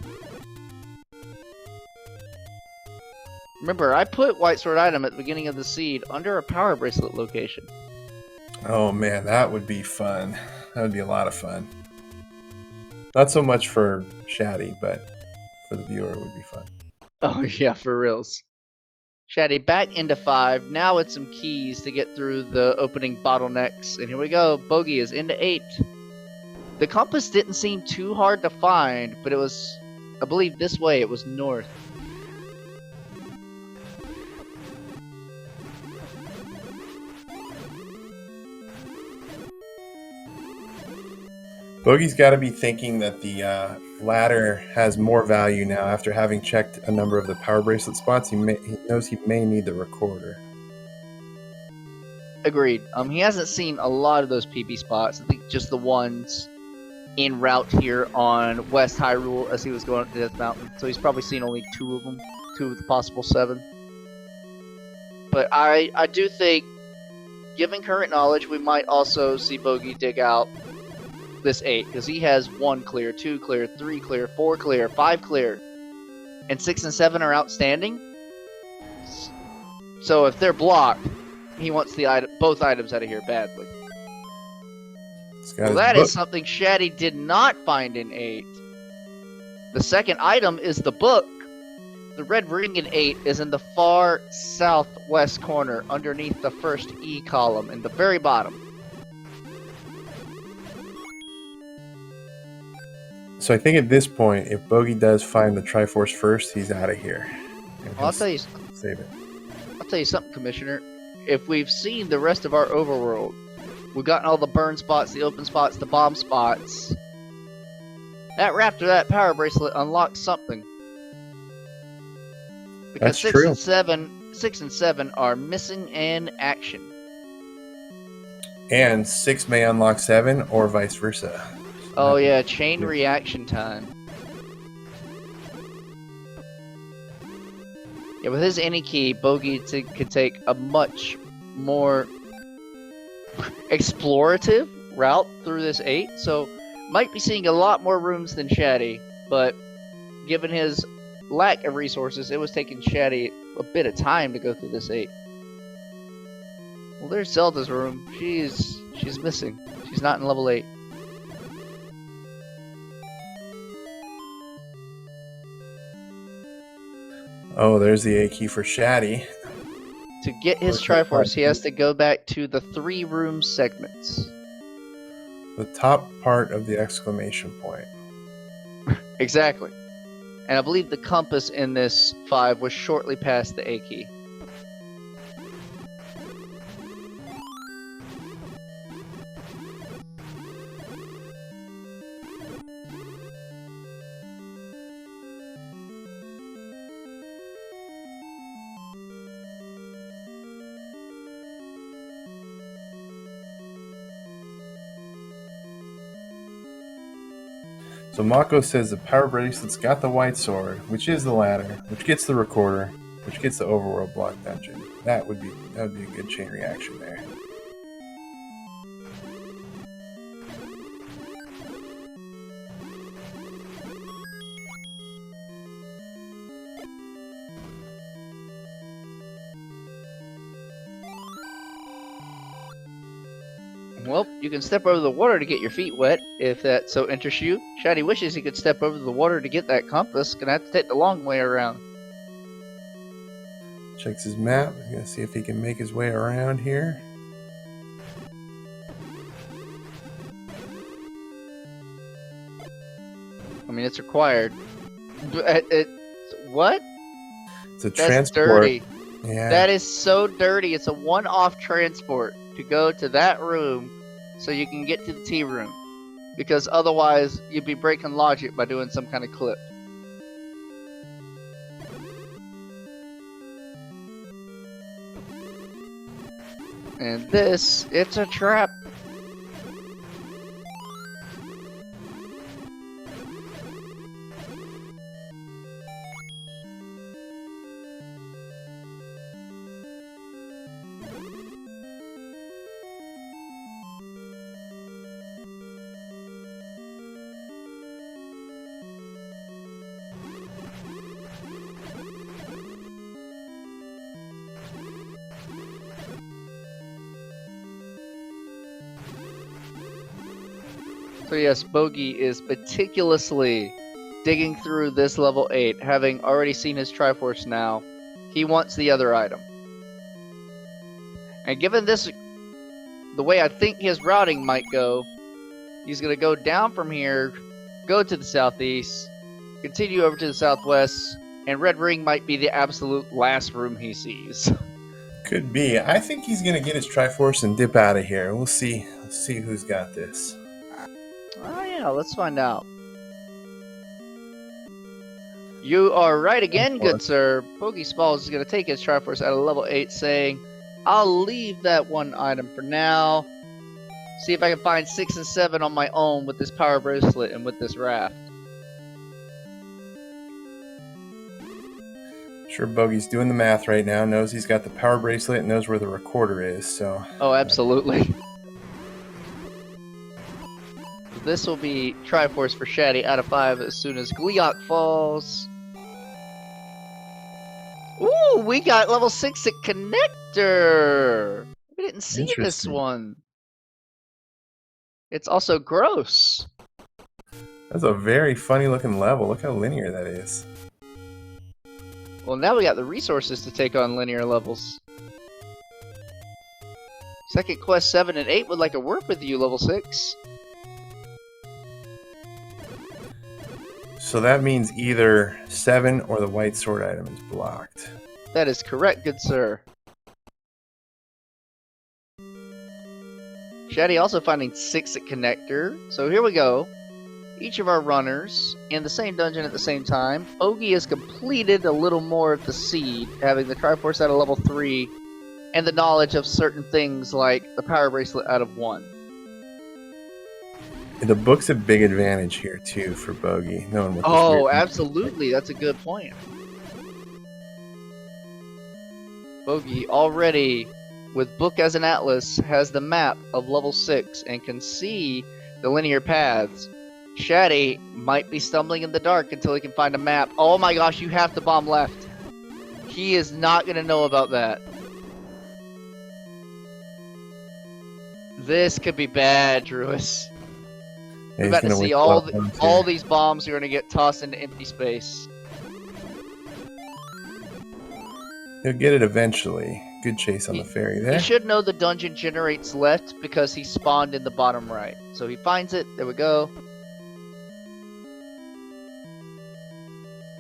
Remember, I put white sword item at the beginning of the seed under a power bracelet location. Oh man, that would be fun. That would be a lot of fun. Not so much for Shatty, but for the viewer it would be fun. Oh yeah, for reals. Shatty back into 5. Now with some keys to get through the opening bottlenecks. And here we go. Bogie is into 8. The compass didn't seem too hard to find, but it was, I believe, this way. It was north. Bogie's got to be thinking that the ladder has more value now after having checked a number of the power bracelet spots. He knows he may need the recorder. Agreed. He hasn't seen a lot of those PP spots. I think just the ones en route here on West Hyrule as he was going up to Death Mountain. So he's probably seen only 2 of them. 2 of the possible 7. But I do think, given current knowledge, we might also see Bogie dig out this 8, because he has 1 clear, 2 clear, 3 clear, 4 clear, 5 clear, and 6 and 7 are outstanding. So if they're blocked, he wants the both items out of here badly. Well, that is something Shatty did not find in 8. The second item is the book. The red ring in 8 is in the far southwest corner underneath the first E column in the very bottom. So I think at this point, if Bogie does find the Triforce first, he's out of here. And Well, I'll tell you save it. something, Commissioner. If we've seen the rest of our overworld, we've gotten all the burn spots, the open spots, the bomb spots. That raft or that power bracelet unlocks something. Because That's true. 6 and 7 are missing in action. And 6 may unlock 7 or vice versa. Oh yeah, chain reaction time. Yeah, with his any key, Bogie could take a much more explorative route through this 8, so might be seeing a lot more rooms than Shatty, but given his lack of resources, it was taking Shatty a bit of time to go through this 8. Well, there's Zelda's room. She's missing. She's not in level 8. Oh, there's the A key for Shatty. To get his Triforce, he has to go back to the 3 room segments. The top part of the exclamation point. Exactly. And I believe the compass in this 5 was shortly past the A key. So Mako says the power bracelet's got the white sword, which is the ladder, which gets the recorder, which gets the overworld block dungeon. That would be a good chain reaction there. Well, you can step over the water to get your feet wet, if that so interests you. Shatty wishes he could step over the water to get that compass. Gonna have to take the long way around. Checks his map. He's gonna see if he can make his way around here. I mean, it's required. What? It's a That's transport. dirty. Yeah. That is so dirty. It's a one-off transport to go to that room so you can get to the T room. Because otherwise, you'd be breaking logic by doing some kind of clip. And this, it's a trap. So yes, Bogie is meticulously digging through this level 8, having already seen his Triforce now. He wants the other item. And given this, the way I think his routing might go, he's going to go down from here, go to the southeast, continue over to the southwest, and Red Ring might be the absolute last room he sees. Could be. I think he's gonna get his Triforce and dip out of here. We'll see. Let's see who's got this. Oh yeah, let's find out. You are right again, good sir. Bogie Smalls is going to take his Triforce out of level 8, saying, I'll leave that one item for now. See if I can find 6 and 7 on my own with this power bracelet and with this raft. Sure, Bogey's doing the math right now. Knows he's got the power bracelet. Knows where the recorder is. So. Oh, absolutely. This will be Triforce for Shatty out of 5 as soon as Gliok falls. Ooh, we got level 6 at Connector. We didn't see this one. It's also gross. That's a very funny looking level. Look how linear that is. Well, now we got the resources to take on linear levels. Second quest 7 and 8 would like to work with you, level 6. So that means either 7 or the white sword item is blocked. That is correct, good sir. Shatty also finding 6 at connector. So here we go. Each of our runners in the same dungeon at the same time. Bogie has completed a little more of the seed, having the Triforce at a level 3, and the knowledge of certain things like the power bracelet out of 1. The book's a big advantage here too for Bogie, knowing what this Oh, weird absolutely. That's a good point. Bogie already, with book as an atlas, has the map of level 6 and can see the linear paths. Shatty might be stumbling in the dark until he can find a map. Oh my gosh, you have to bomb left. He is not going to know about that. This could be bad, Druis. We're about to see all these bombs are going to get tossed into empty space. He'll get it eventually. Good chase on the ferry there. He should know the dungeon generates left because he spawned in the bottom right. So he finds it. There we go.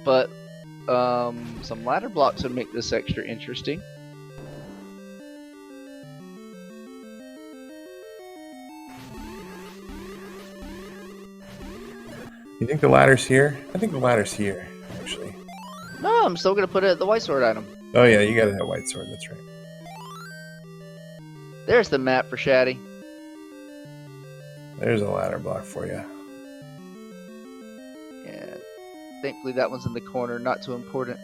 But some ladder blocks would make this extra interesting. You think the ladder's here? I think the ladder's here, actually. No, I'm still going to put it at the white sword item. Oh yeah, you got that white sword, that's right. There's the map for Shatty. There's a ladder block for you. Yeah, thankfully that one's in the corner, not too important.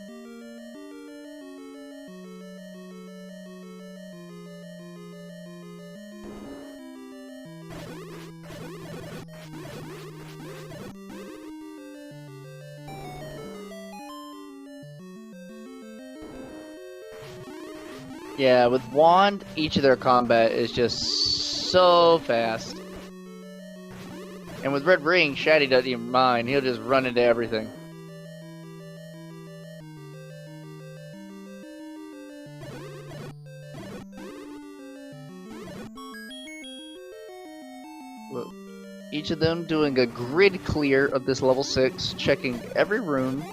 Yeah, with Wand, each of their combat is just so fast. And with Red Ring, Shatty doesn't even mind. He'll just run into everything. Well, each of them doing a grid clear of this level 6, checking every room,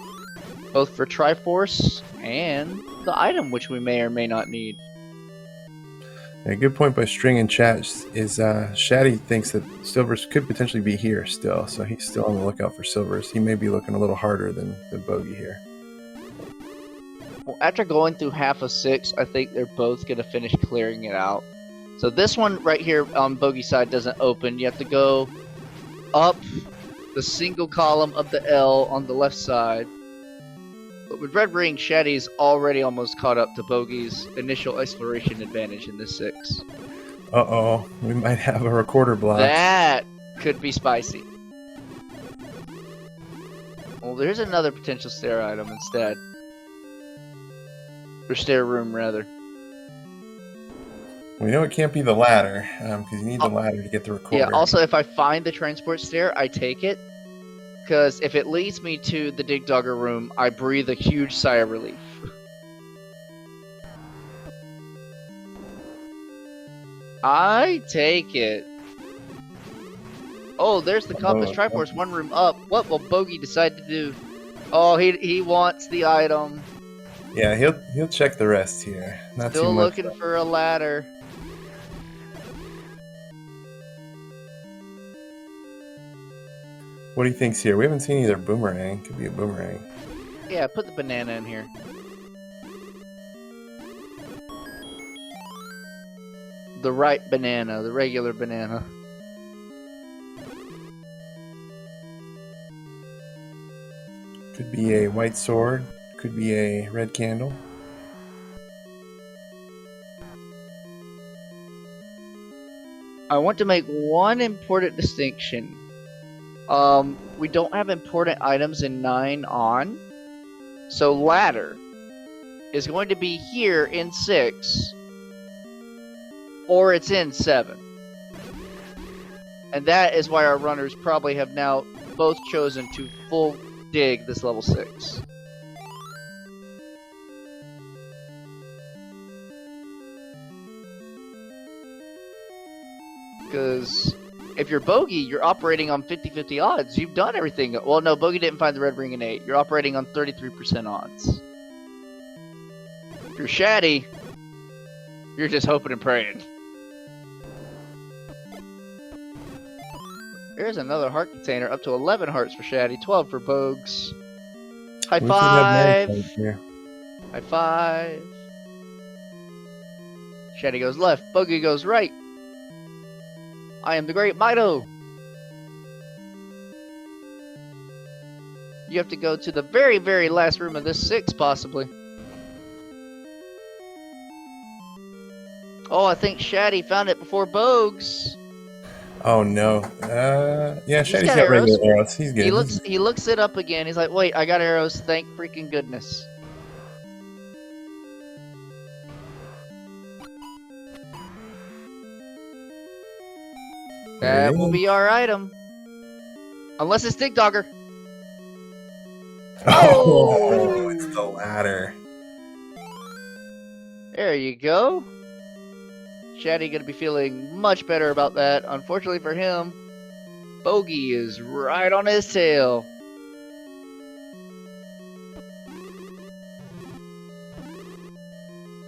both for Triforce and the item which we may or may not need. A good point by String in chat is Shatty thinks that Silvers could potentially be here still, so he's still on the lookout for Silvers. He may be looking a little harder than Bogie here. Well, after going through half of 6, I think they're both going to finish clearing it out. So this one right here on Bogie's side doesn't open. You have to go up the single column of the L on the left side. But with Red Ring, Shatty's already almost caught up to Bogie's initial exploration advantage in this 6. Uh-oh, we might have a recorder block. That could be spicy. Well, there's another potential stair item instead. Or stair room, rather. We know it can't be the ladder, because you need the ladder to get the recorder. Yeah, also, if I find the transport stair, I take it. Because if it leads me to the Dig Dogger room, I breathe a huge sigh of relief. I take it. Oh, there's the Compass Triforce, one room up. What will Bogie decide to do? Oh, he wants the item. Yeah, he'll check the rest here. Not Still too much, looking for a ladder. What do you think's here? We haven't seen either boomerang. Could be a boomerang. Yeah, put the banana in here. The right banana, the regular banana. Could be a white sword. Could be a red candle. I want to make one important distinction. We don't have important items in 9 on. So ladder is going to be here in 6. Or it's in 7. And that is why our runners probably have now both chosen to full dig this level 6. Because If you're Bogie, you're operating on 50-50 odds. You've done everything. Well, no, Bogie didn't find the red ring in 8. You're operating on 33% odds. If you're Shatty, you're just hoping and praying. There's another heart container, up to 11 hearts for Shatty, 12 for Bogues. High five! High five! Shatty goes left, Bogie goes right. I am the great Mito! You have to go to the very, very last room of this 6, possibly. Oh, I think Shatty found it before Bogues. Oh no. Yeah, He's Shatty's got got regular arrows. arrows. He's good. He looks it up again. He's like, wait, I got arrows. Thank freaking goodness. That will be our item. Unless it's Dig Dogger. Oh, it's the ladder. There you go. Shatty gonna be feeling much better about that. Unfortunately for him, Bogie is right on his tail.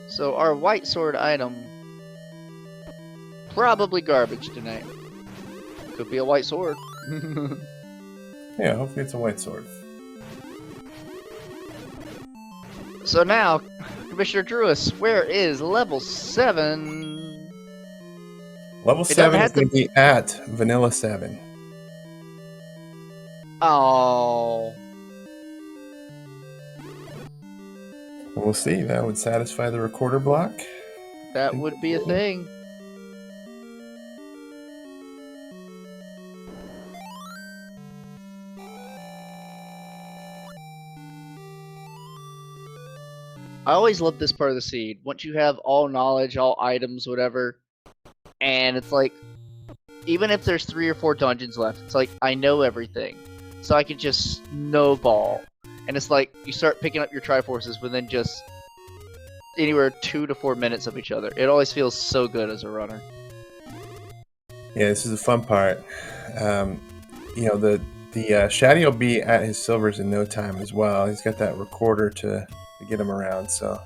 So our white sword item, probably garbage tonight. Could be a white sword. Yeah, hopefully it's a white sword. So now, Commissioner Druis, where is level 7? Level 7 is going to be at Vanilla 7. Oh. We'll see. That would satisfy the recorder block. That would be a thing. I always love this part of the seed. Once you have all knowledge, all items, whatever, and it's like, even if there's 3 or 4 dungeons left, it's like, I know everything. So I can just snowball. And it's like, you start picking up your Triforces within just anywhere 2 to 4 minutes of each other. It always feels so good as a runner. Yeah, this is the fun part. You know, the Shatty will be at his silvers in no time as well. He's got that recorder to get him around, so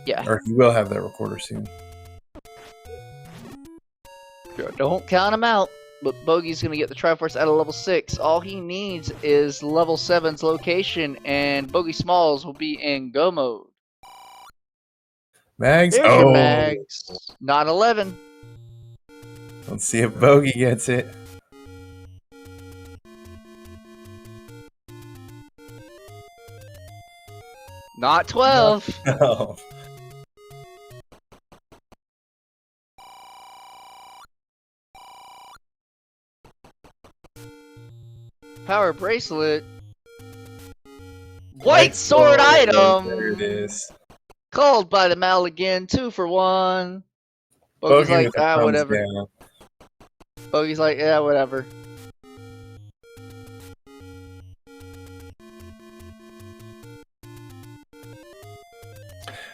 yeah. Or he will have that recorder soon. Sure, don't count him out. But Bogie's gonna get the Triforce at a level 6. All he needs is level 7's location, and Bogie Smalls will be in go mode. Mags? There's your Mags. Not 11. Let's see if Bogie gets it. Not 12. No. Power bracelet. White sword item. There it is. Called by the Mal again. 2 for 1. Bogie's like, whatever. Down. Bogie's like, yeah, whatever.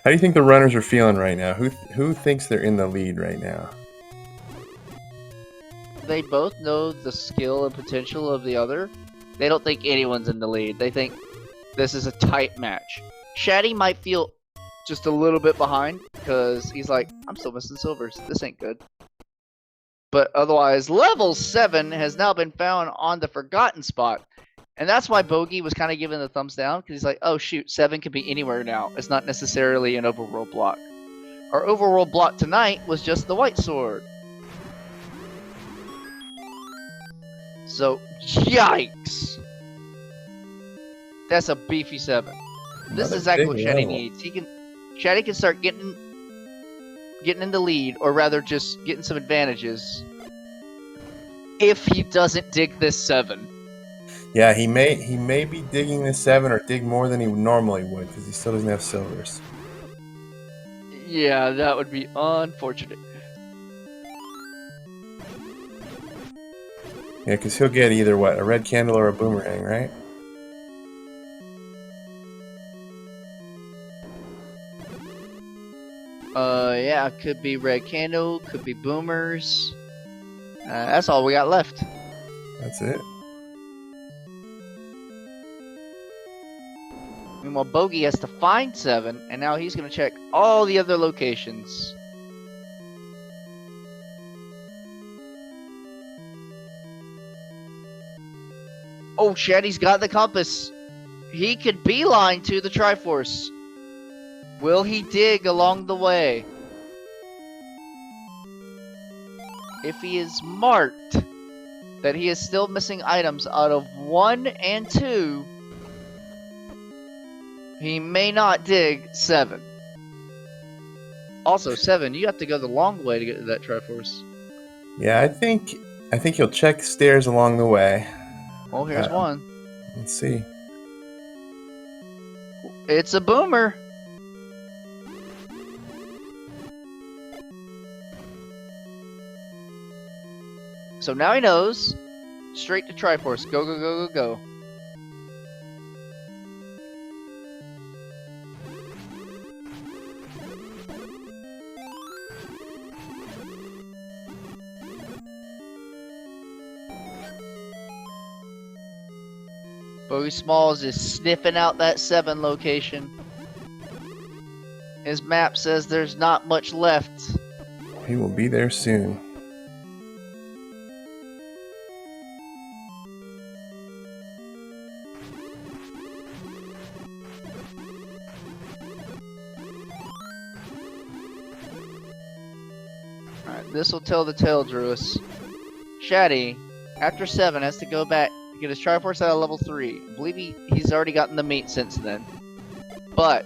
How do you think the runners are feeling right now? Who thinks they're in the lead right now? They both know the skill and potential of the other. They don't think anyone's in the lead. They think this is a tight match. Shatty might feel just a little bit behind because he's like, I'm still missing silvers. This ain't good. But otherwise, level 7 has now been found on the forgotten spot. And that's why Bogie was kind of giving the thumbs down, because he's like, oh shoot, 7 can be anywhere now. It's not necessarily an overworld block. Our overworld block tonight was just the white sword. So, yikes! That's a beefy 7. This is exactly what Shatty needs. Shatty can start getting in the lead, or rather just getting some advantages, if he doesn't dig this 7. Yeah, he may be digging this 7 or dig more than he normally would because he still doesn't have silvers. Yeah, that would be unfortunate. Yeah, because he'll get either what, a red candle or a boomerang, right? Yeah, could be red candle, could be boomers. That's all we got left. That's it. Meanwhile, Bogie has to find 7, and now he's going to check all the other locations. Oh, Shatty's got the compass. He could beeline to the Triforce. Will he dig along the way? If he is marked that he is still missing items out of 1 and 2, he may not dig 7. Also, 7, you have to go the long way to get to that Triforce. Yeah, I think he'll check stairs along the way. Well, here's one. Let's see. It's a boomer. So now he knows. Straight to Triforce. Go, go, go, go, go. Bogie Smalls is sniffing out that 7 location. His map says there's not much left. He will be there soon. Alright, this will tell the tale, Druis. Shatty, after 7, has to go back to get his Triforce out of level 3. I believe he's already gotten the meat since then. But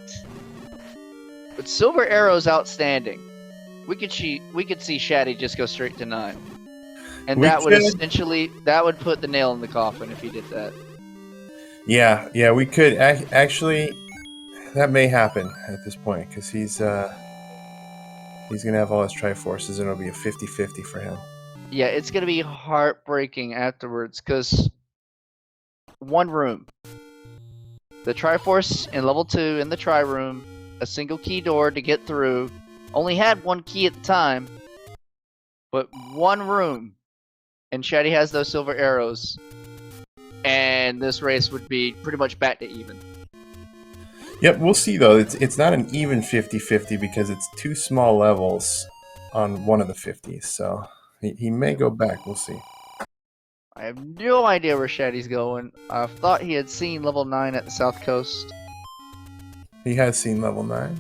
with Silver Arrows outstanding, we could see Shatty just go straight to 9. And that would essentially put the nail in the coffin if he did that. Yeah, we could actually. That may happen at this point because he's gonna have all his Triforces and it'll be a 50-50 for him. Yeah, it's gonna be heartbreaking afterwards because 1 room, the Triforce in level 2 in the Tri room, a single key door to get through. Only had 1 key at the time, but 1 room, and Shatty has those Silver Arrows, and this race would be pretty much back to even. Yep, we'll see though. It's not an even 50-50 because it's 2 small levels on one of the 50s, so he may go back. We'll see. I have no idea where Shatty's going. I thought he had seen level 9 at the South Coast. He has seen level 9.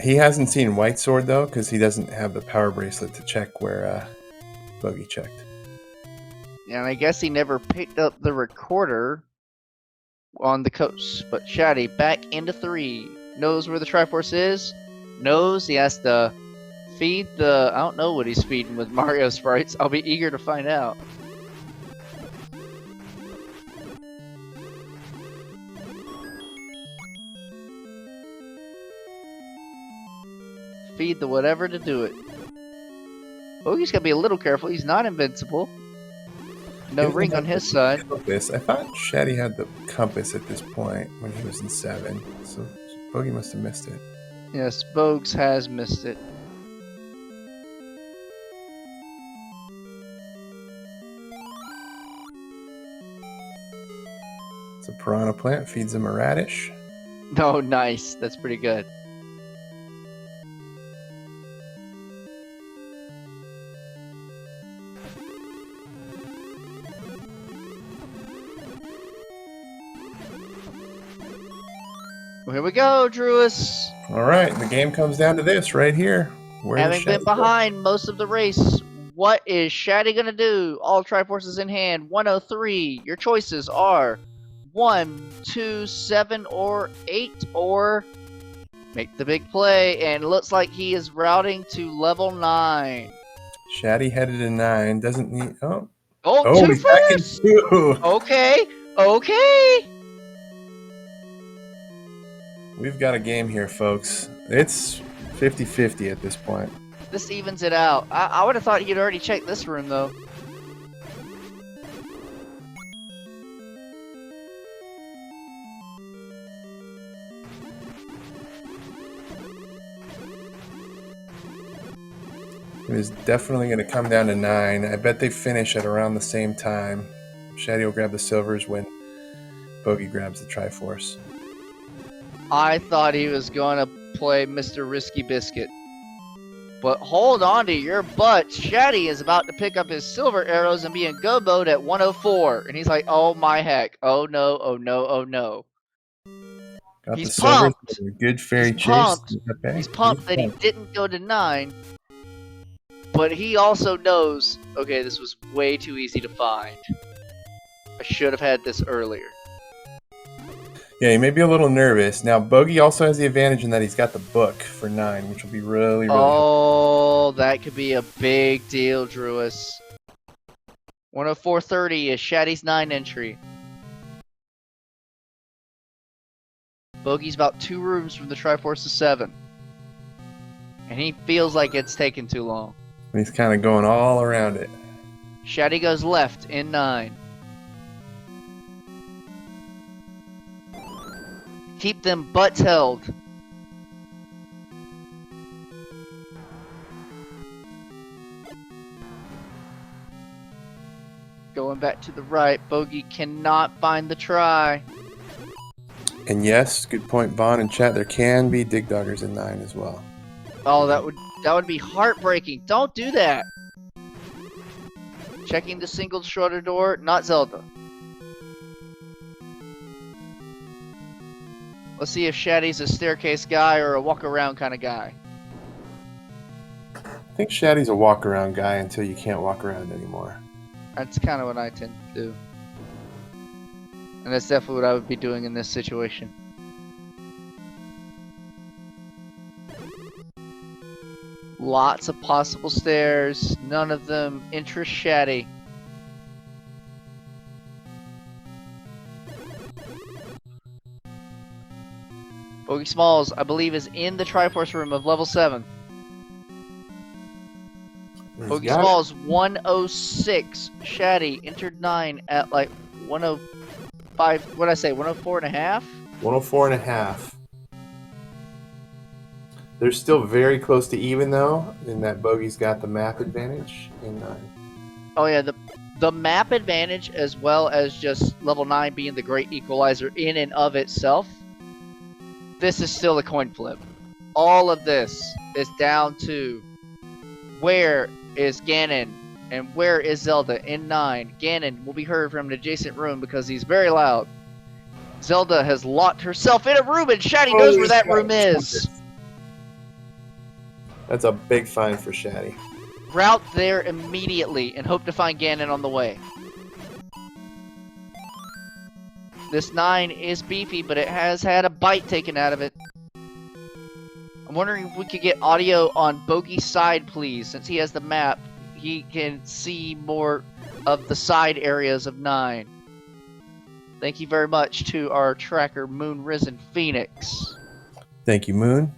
He hasn't seen White Sword though because he doesn't have the power bracelet to check where Bogie checked. And I guess he never picked up the recorder on the coast. But Shatty, back into 3. Knows where the Triforce is. Knows he has to feed the... I don't know what he's feeding with Mario sprites. I'll be eager to find out. Feed the whatever to do it. Bogie's gotta be a little careful. He's not invincible. No ring on his side. Compass. I thought Shatty had the compass at this point when he was in 7, so Bogie must have missed it. Yes, Bogues has missed it. It's a piranha plant, feeds him a radish. Oh, nice. That's pretty good. Well, here we go, Druis. All right, the game comes down to this right here. Having been behind most of the race, what is Shatty gonna do? All Triforces in hand, 103. Your choices are 1, 2, 7, or 8, or make the big play. And it looks like he is routing to level 9. Shatty headed to 9. Doesn't need. Oh, 2 he's back in first. 2. Okay. We've got a game here, folks. It's 50-50 at this point. This evens it out. I would have thought he'd already checked this room, though. It is definitely going to come down to 9. I bet they finish at around the same time. Shatty will grab the silvers when Bogie grabs the Triforce. I thought he was going to play Mr. Risky Biscuit. But hold on to your butt. Shatty is about to pick up his silver arrows and be in go mode at 104. And he's like, oh my heck. Oh no, oh no, oh no. Got He's the silvers. pumped. Good fairy He's chase. pumped. Okay. He's pumped that he didn't go to 9. But he also knows, okay, this was way too easy to find. I should have had this earlier. Yeah, he may be a little nervous. Now, Bogie also has the advantage in that he's got the book for 9, which will be really Oh, that could be a big deal, Druis. 104.30 is Shatty's 9 entry. Bogey's about 2 rooms from the Triforce's 7. And he feels like it's taken too long. He's kind of going all around it. Shatty goes left in 9. Keep them butts held. Going back to the right, Bogie cannot find the try. And yes, good point, Vaughn and chat. There can be dig doggers in 9 as well. Oh, that would be heartbreaking. Don't do that. Checking the single shorter door, not Zelda. Let's see if Shatty's a staircase guy or a walk around kind of guy. I think Shatty's a walk around guy until you can't walk around anymore. That's kind of what I tend to do. And that's definitely what I would be doing in this situation. Lots of possible stairs, none of them interest Shatty. Bogie Smalls, I believe, is in the Triforce room of level 7. Bogie Smalls, 106. Shatty entered 9 at like 105. What did I say? 104 and a half? 104 and a half. They're still very close to even, though, in that Bogey's got the map advantage in 9. Oh, yeah, the map advantage, as well as just level 9 being the great equalizer in and of itself. This is still a coin flip. All of this is down to where is Ganon and where is Zelda in 9. Ganon will be heard from an adjacent room because he's very loud. Zelda has locked herself in a room and Shatty knows where that room is. That's a big find for Shatty. Route there immediately and hope to find Ganon on the way. This 9 is beefy, but it has had a bite taken out of it. I'm wondering if we could get audio on Bogey's side, please. Since he has the map, he can see more of the side areas of 9. Thank you very much to our tracker, Moon Risen Phoenix. Thank you, Moon.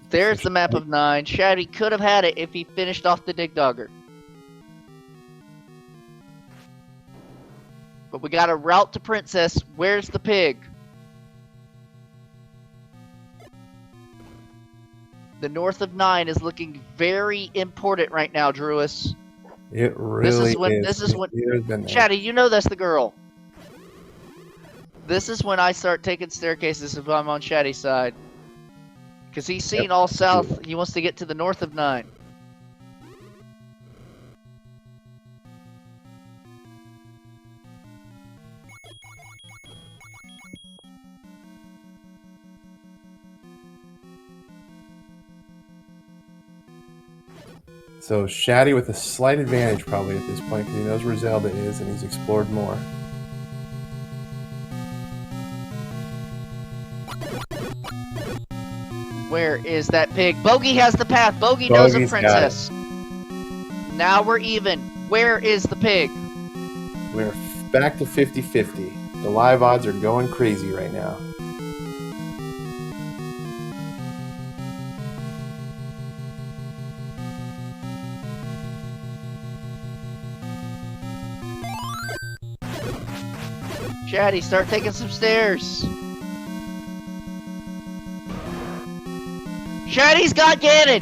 There's the map of 9. Shatty could have had it if he finished off the Dig Dogger. But we got a route to Princess. Where's the pig? The north of 9 is looking very important right now, Druis. It really is. This is when Shatty, you know that's the girl. This is when I start taking staircases if I'm on Shatty's side. Because he's seen all south. He wants to get to the north of 9. So Shatty with a slight advantage probably at this point because he knows where Zelda is and he's explored more. Where is that pig? Bogie has the path. Bogie knows a princess. Now we're even. Where is the pig? We're back to 50-50. The live odds are going crazy right now. Shatty, start taking some stairs. Shatty's got Ganon.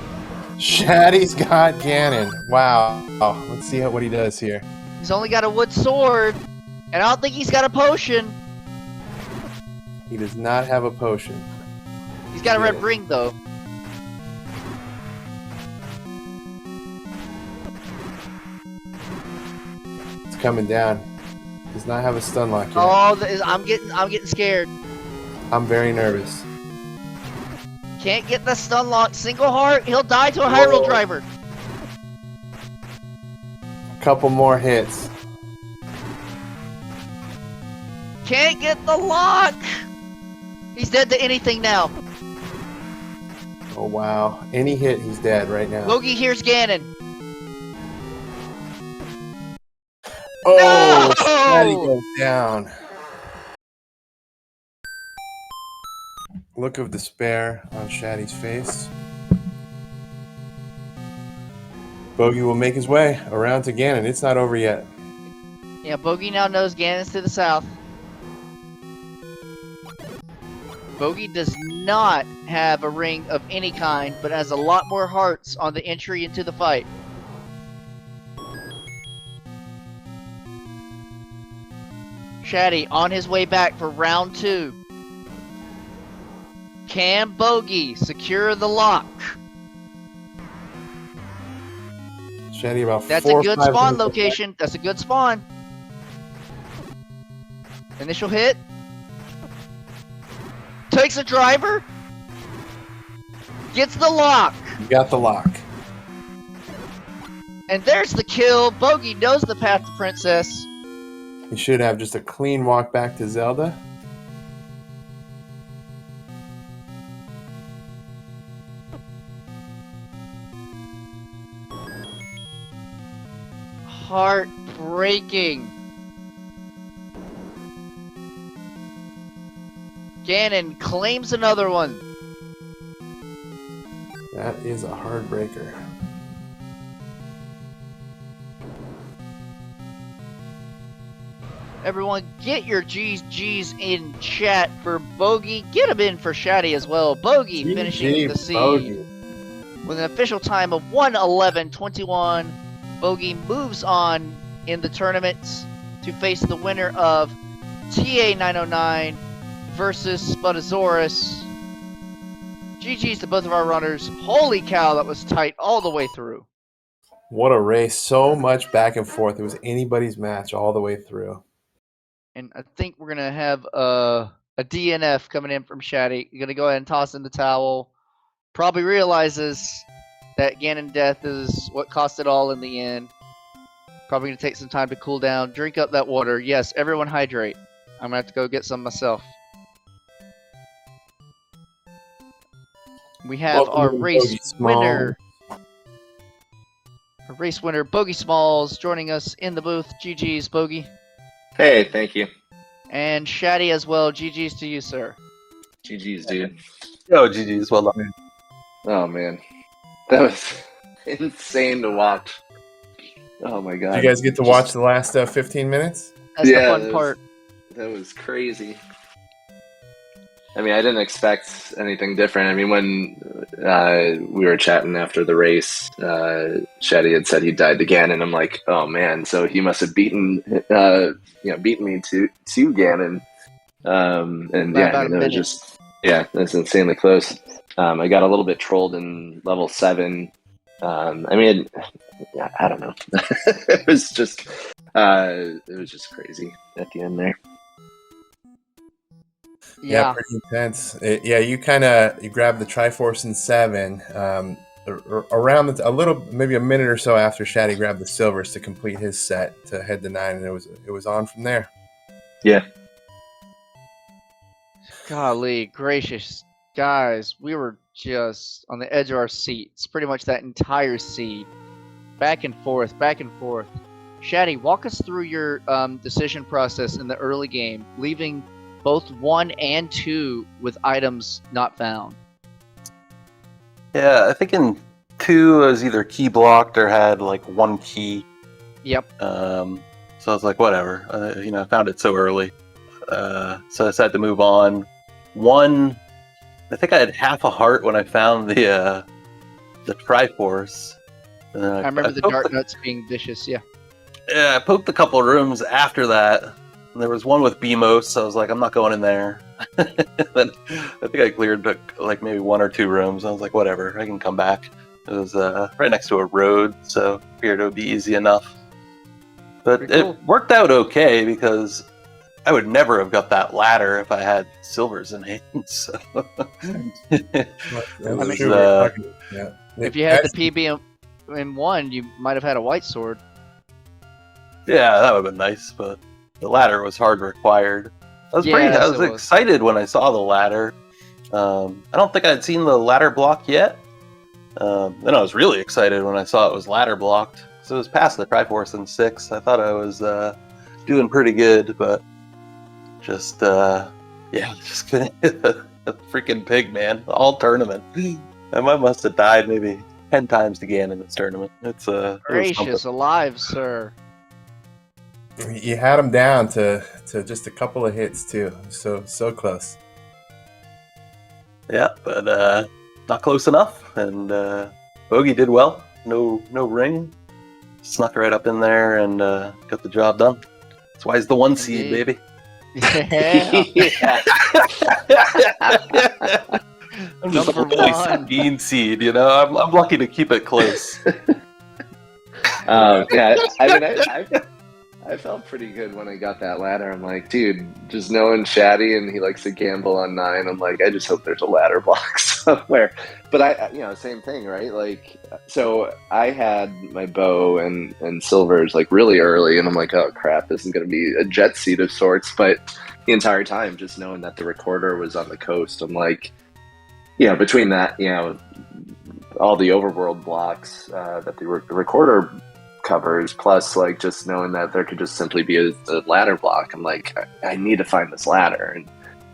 Shatty's got Ganon. Wow. Let's see what he does here. He's only got a wood sword, and I don't think he's got a potion. He does not have a potion. He's got a red ring, though. It's coming down. Does not have a stun lock yet. Oh, I'm getting scared. I'm very nervous. Can't get the stun lock. Single heart, he'll die to a Hyrule driver. A couple more hits. Can't get the lock. He's dead to anything now. Oh wow. Any hit, he's dead right now. Bogie hears Ganon. Oh, No! Shatty goes down. Look of despair on Shatty's face. Bogie will make his way around to Ganon. It's not over yet. Yeah, Bogie now knows Ganon's to the south. Bogie does not have a ring of any kind, but has a lot more hearts on the entry into the fight. Shatty on his way back for round 2. Can Bogie secure the lock? Shatty about That's 4 a or good 5 spawn minutes location. That's a good spawn. Initial hit. Takes a driver. Gets the lock. You got the lock. And there's the kill. Bogie knows the path to Princess. He should have just a clean walk back to Zelda. Heartbreaking. Ganon claims another one. That is a heartbreaker. Everyone, get your G's in chat for Bogie. Get them in for Shatty as well. Bogie finishing the seed Bogie. with an official time of 1:11:21. Bogie moves on in the tournament to face the winner of TA 909 versus Spudosaurus. GG's to both of our runners. Holy cow, that was tight all the way through. What a race. So much back and forth. It was anybody's match all the way through. And I think we're going to have a DNF coming in from Shatty. You're going to go ahead and toss in the towel. Probably realizes that Ganon death is what cost it all in the end. Probably going to take some time to cool down. Drink up that water. Yes, everyone hydrate. I'm going to have to go get some myself. We have Welcome our to race Bogie Small. winner. Our race winner, Bogie Smalls, joining us in the booth. GG's, Bogie. Hey, thank you. And Shatty as well. GG's to you, sir. GG's, dude. Yo, GG's, well done. Oh, man. That was insane to watch. Oh, my God. Did you guys get to watch the last 15 minutes? That's the fun that part. That was crazy. I mean, I didn't expect anything different. I mean, when we were chatting after the race, Shatty had said he died again, and I'm like, oh man, so he must have beaten me to Ganon. And yeah, I mean, it was insanely close. I got a little bit trolled in level 7. I mean, I don't know. it was just crazy at the end there. Yeah, pretty intense. You grabbed the Triforce in 7. Around a little, maybe a minute or so after Shatty grabbed the silvers to complete his set to head to 9, and it was on from there. Yeah. Golly gracious, guys, we were just on the edge of our seats pretty much that entire seed. Back and forth, back and forth. Shatty, walk us through your decision process in the early game, leaving both 1 and 2 with items not found. Yeah, I think in 2 I was either key blocked or had like 1 key. Yep. So I was like, whatever. I found it so early. so I decided to move on. One, I think I had half a heart when I found the Triforce. I remember the dart nuts being vicious. Yeah. Yeah, I poked a couple rooms after that. And there was one with BMOS, so I was like, I'm not going in there. Then I think I cleared like maybe 1 or 2 rooms. I was like, whatever, I can come back. It was right next to a road, so I figured it would be easy enough. But Pretty cool. it worked out okay because I would never have got that ladder if I had silvers in hand. So That's mean, true. Yeah. If you had the PB in 1, you might have had a white sword. yeah, that would have been nice, but the ladder was hard required. I was Yes, I was excited when I saw the ladder. I don't think I'd seen the ladder block yet. Then I was really excited when I saw it was ladder blocked. So it was past the Triforce in 6. I thought I was doing pretty good, but just couldn't hit the freaking pig, man. All tournament. I must have died maybe 10 times again in this tournament. It's Gracious alive, sir. You had him down to just a couple of hits too. So close. Yeah, but not close enough. And Bogie did well. No ring. Snuck right up in there and got the job done. That's why he's the 1 seed, baby. Yeah. I'm just Number a 1. bean seed, you know. I'm lucky to keep it close. Yeah, I mean, I felt pretty good when I got that ladder. I'm like, dude, just knowing Shatty and he likes to gamble on 9, I'm like, I just hope there's a ladder block somewhere. But same thing, right? Like, so I had my bow and silvers like really early, and I'm like, oh crap, this is going to be a jet seat of sorts. But the entire time, just knowing that the recorder was on the coast, I'm like, between that, all the overworld blocks that the recorder covers, plus like just knowing that there could just simply be a ladder block, I'm like, I need to find this ladder. And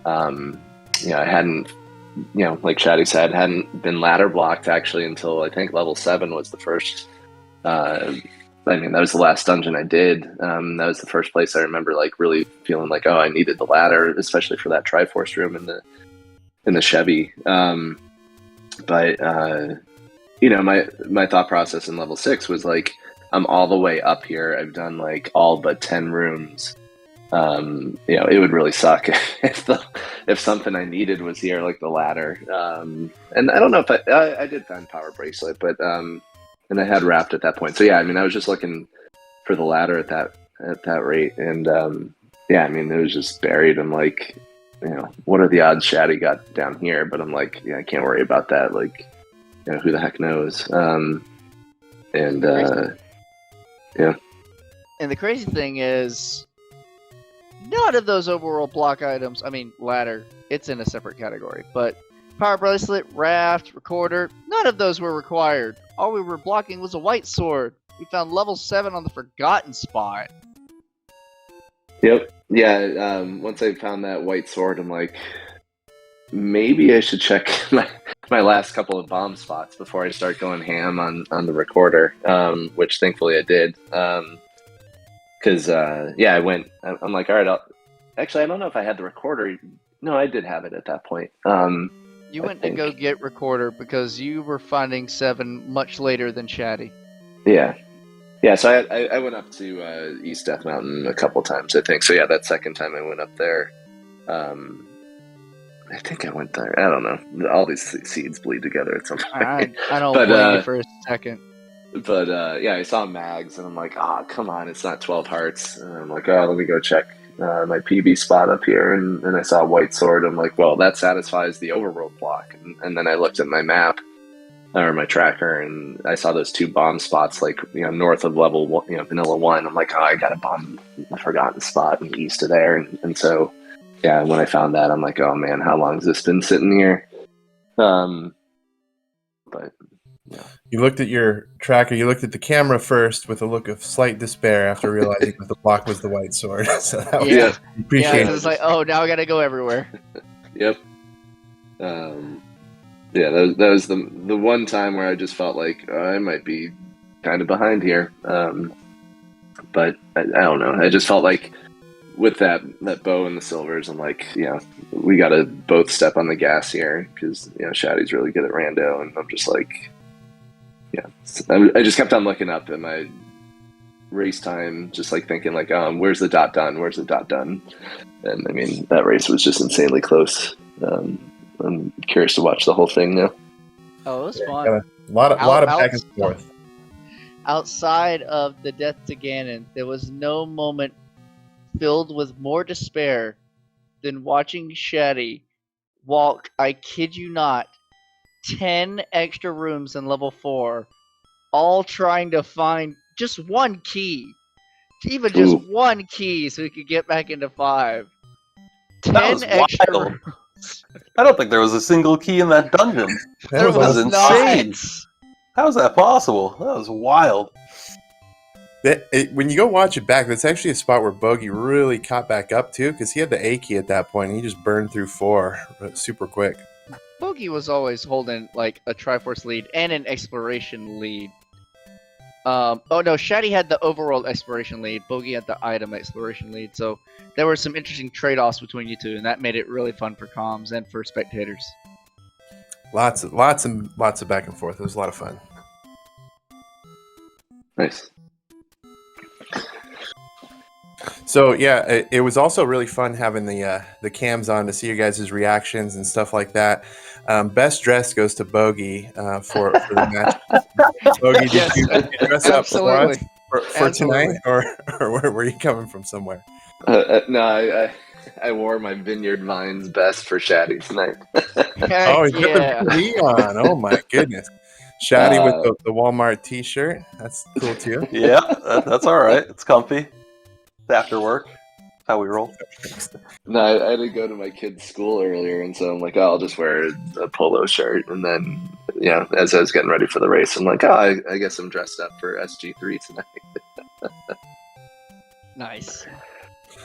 I hadn't, like Shatty said, hadn't been ladder blocked actually until I think level 7 was the first. That was the last dungeon I did. That was the first place I remember like really feeling like, oh, I needed the ladder, especially for that Triforce room in the Chevy. But my thought process in level 6 was like, I'm all the way up here. I've done like all but 10 rooms. It would really suck if something I needed was here, like the ladder. And I don't know if I did find Power Bracelet, but and I had Wrapped at that point. So yeah, I mean, I was just looking for the ladder at that rate, and it was just buried. I'm like, what are the odds Shatty got down here? But I'm like, I can't worry about that. Like, who the heck knows? Yeah. And the crazy thing is, none of those overworld block items, I mean, ladder, it's in a separate category, but Power Bracelet, Raft, Recorder, none of those were required. All we were blocking was a white sword. We found level 7 on the Forgotten spot. Yep. Yeah, once I found that white sword, I'm like, maybe I should check my last couple of bomb spots before I start going ham on the recorder, which thankfully I did. Because, I went, I'm like, all right, actually, I don't know if I had the recorder. No, I did have it at that point. You went to go get recorder because you were finding 7 much later than Shatty. Yeah. Yeah, so I went up to East Death Mountain a couple times, I think. So yeah, that second time I went up there, I think I went there. I don't know. All these seeds bleed together at some point. I don't blame you for a second. But I saw mags, and I'm like, come on, it's not 12 hearts. And I'm like, let me go check my PB spot up here. And I saw a white sword. I'm like, well, that satisfies the overworld block. And then I looked at my map, or my tracker, and I saw those 2 bomb spots, like, north of level 1, vanilla 1. I'm like, I got a bomb Forgotten spot and east of there. And so, yeah, when I found that, I'm like, oh man, how long has this been sitting here? But yeah. You looked at your tracker. You looked at the camera first with a look of slight despair after realizing that the block was the white sword. So that was appreciated. Yeah, it was like, oh, now I got to go everywhere. Yep. That was the one time where I just felt like I might be kind of behind here. But I don't know. I just felt like with that bow and the silvers, I'm like, we got to both step on the gas here because Shatty's really good at rando, and I'm just like, I just kept on looking up at my race time, just like thinking like, where's the dot done? Where's the dot done? And I mean, that race was just insanely close. I'm curious to watch the whole thing now. Oh, it was fun. A lot of back and forth. Outside of the death to Ganon, there was no moment filled with more despair than watching Shatty walk, I kid you not, 10 extra rooms in level 4, all trying to find just one key. Even just one key so he could get back into 5. 10 extra wild. I don't think there was a single key in that dungeon. There was insane. not. How is that possible? That was wild. When you go watch it back, that's actually a spot where Bogie really caught back up to, because he had the A key at that point, and he just burned through 4 super quick. Bogie was always holding like a Triforce lead and an exploration lead. Oh no, Shatty had the overall exploration lead. Bogie had the item exploration lead. So there were some interesting trade-offs between you two, and that made it really fun for comms and for spectators. Lots of back and forth. It was a lot of fun. Nice. So yeah, it was also really fun having the cams on to see your guys' reactions and stuff like that. Best dress goes to Bogie for the match. Bogie, did you dress up for tonight, or where were you coming from somewhere? No, I wore my Vineyard Vines best for Shatty tonight. Oh, he's got the P on. Oh my goodness. Shatty with the Walmart t-shirt. That's cool too. Yeah, that's all right. It's comfy. After work, how we roll. No, I had to go to my kid's school earlier, and so I'm like, I'll just wear a polo shirt. And then, as I was getting ready for the race, I'm like, I guess I'm dressed up for SG3 tonight. Nice.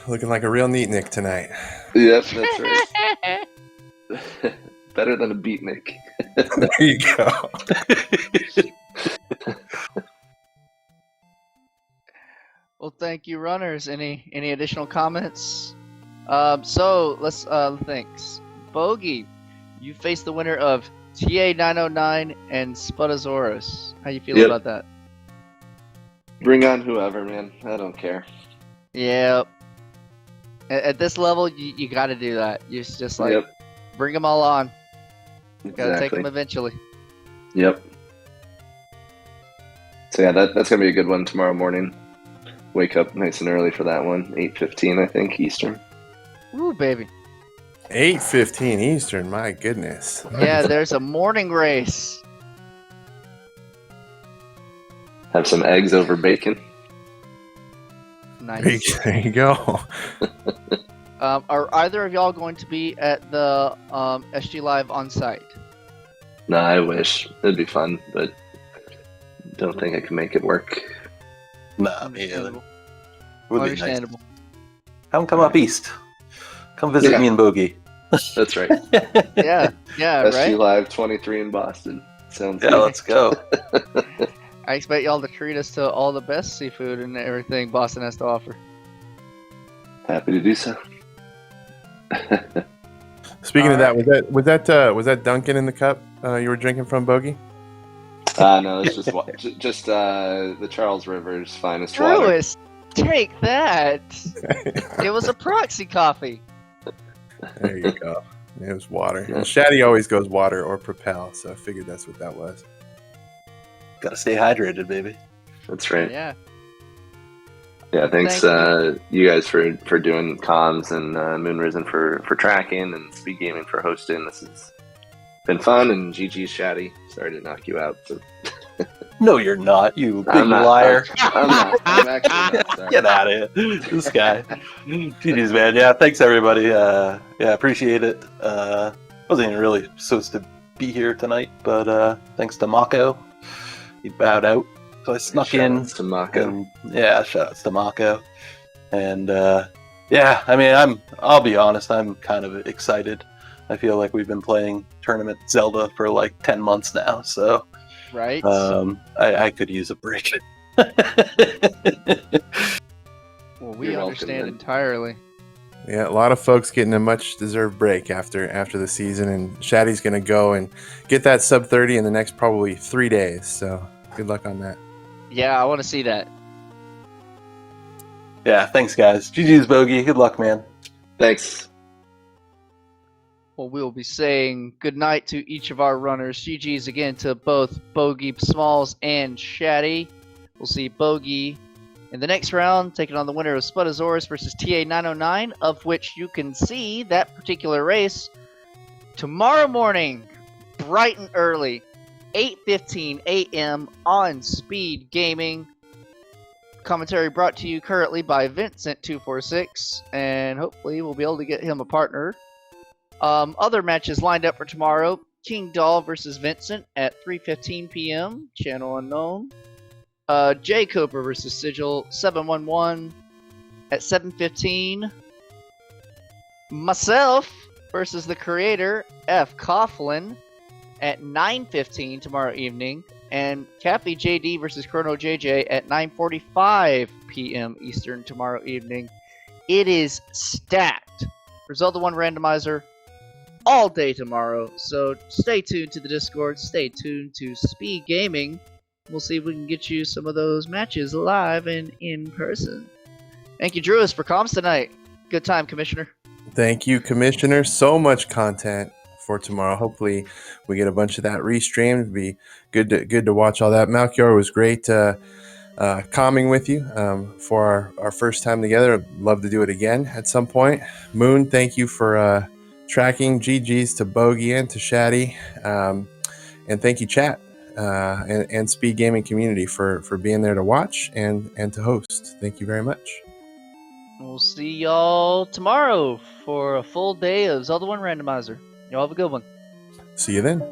Looking like a real neatnik tonight. Yep, that's right. Better than a beatnik. There you go. Well, thank you, runners. Any additional comments? So let's thanks. Bogie, you face the winner of TA909 and Spudosaurus. How you feel about that? Bring on whoever, man. I don't care. Yeah. At this level, you got to do that. You just like bring them all on. Exactly. Got to take them eventually. Yep. So yeah, that's gonna be a good one tomorrow morning. Wake up nice and early for that one. 8:15, I think, Eastern. Ooh, baby. 8:15 Eastern. My goodness. Yeah, there's a morning race. Have some eggs over bacon. Nice. There you go. Are either of y'all going to be at the SGLIVE on site? No, I wish. It'd be fun, but don't think I can make it work. Nah, me either. Understandable. Would be Understandable. nice. Come up east. Come visit me and Bogie. That's right. Yeah, right? SG Live 23 in Boston. Sounds Yeah, good. let's go. I expect y'all to treat us to all the best seafood and everything Boston has to offer. Happy to do so. Speaking of that, was that Duncan in the cup you were drinking from, Bogie? No, it's just the Charles River's finest water. Truist, take that. It was a proxy coffee. There you go. It was water. And Shatty always goes water or Propel, so I figured that's what that was. Gotta stay hydrated, baby. That's right. Yeah. Yeah, thanks Thank you guys for doing comms, and Moonrisen for tracking, and SpeedGaming for hosting. This has been fun, and GG's Shatty. Sorry to knock you out. But No, you're not, you big I'm not, liar. I'm not. I'm actually not. Sorry. Get out of here. This guy. GG's, man. Yeah, thanks, everybody. Yeah, appreciate it. Wasn't even really supposed to be here tonight, but thanks to Mako. He bowed out. So I snuck in. To Mako. And, yeah, shout outs to Mako. And yeah, I mean, I'll be honest, I'm kind of excited. I feel like we've been playing Tournament Zelda for like 10 months now, so Right? I could use a break. Well, we You're welcome, understand man. entirely. Yeah, a lot of folks getting a much-deserved break after the season, and Shatty's going to go and get that sub 30 in the next probably 3 days. So good luck on that. Yeah, I want to see that. Yeah, thanks, guys. GG's, Bogie. Good luck, man. Thanks. Well, we'll be saying goodnight to each of our runners. GG's again to both Bogie, Smalls, and Shatty. We'll see Bogie in the next round, taking on the winner of Spudasaurus versus TA909, of which you can see that particular race tomorrow morning, bright and early, 8:15 a.m. on Speed Gaming. Commentary brought to you currently by Vincent246, and hopefully we'll be able to get him a partner. Other matches lined up for tomorrow: King Doll versus Vincent at 3:15 p.m. Channel unknown. J Cooper versus Sigil 711 at 7:15. Myself versus the creator F Coughlin at 9:15 tomorrow evening, and Kathy JD versus Chrono JJ at 9:45 p.m. Eastern tomorrow evening. It is stacked for Zelda 1 Randomizer all day tomorrow, so stay tuned to the Discord, stay tuned to Speed Gaming. We'll see if we can get you some of those matches live and in person. Thank you, Drewis, for comms tonight. Good time, Commissioner. Thank you, Commissioner. So much content for tomorrow. Hopefully, we get a bunch of that restreamed. It'd be good to watch all that. Malchior, was great calming with you for our first time together. I'd love to do it again at some point. Moon, thank you for tracking. GG's to Bogie and to Shatty. And thank you, chat and Speed Gaming community for being there to watch and to host. Thank you very much. We'll see y'all tomorrow for a full day of Zelda 1 Randomizer. Y'all have a good one. See you then.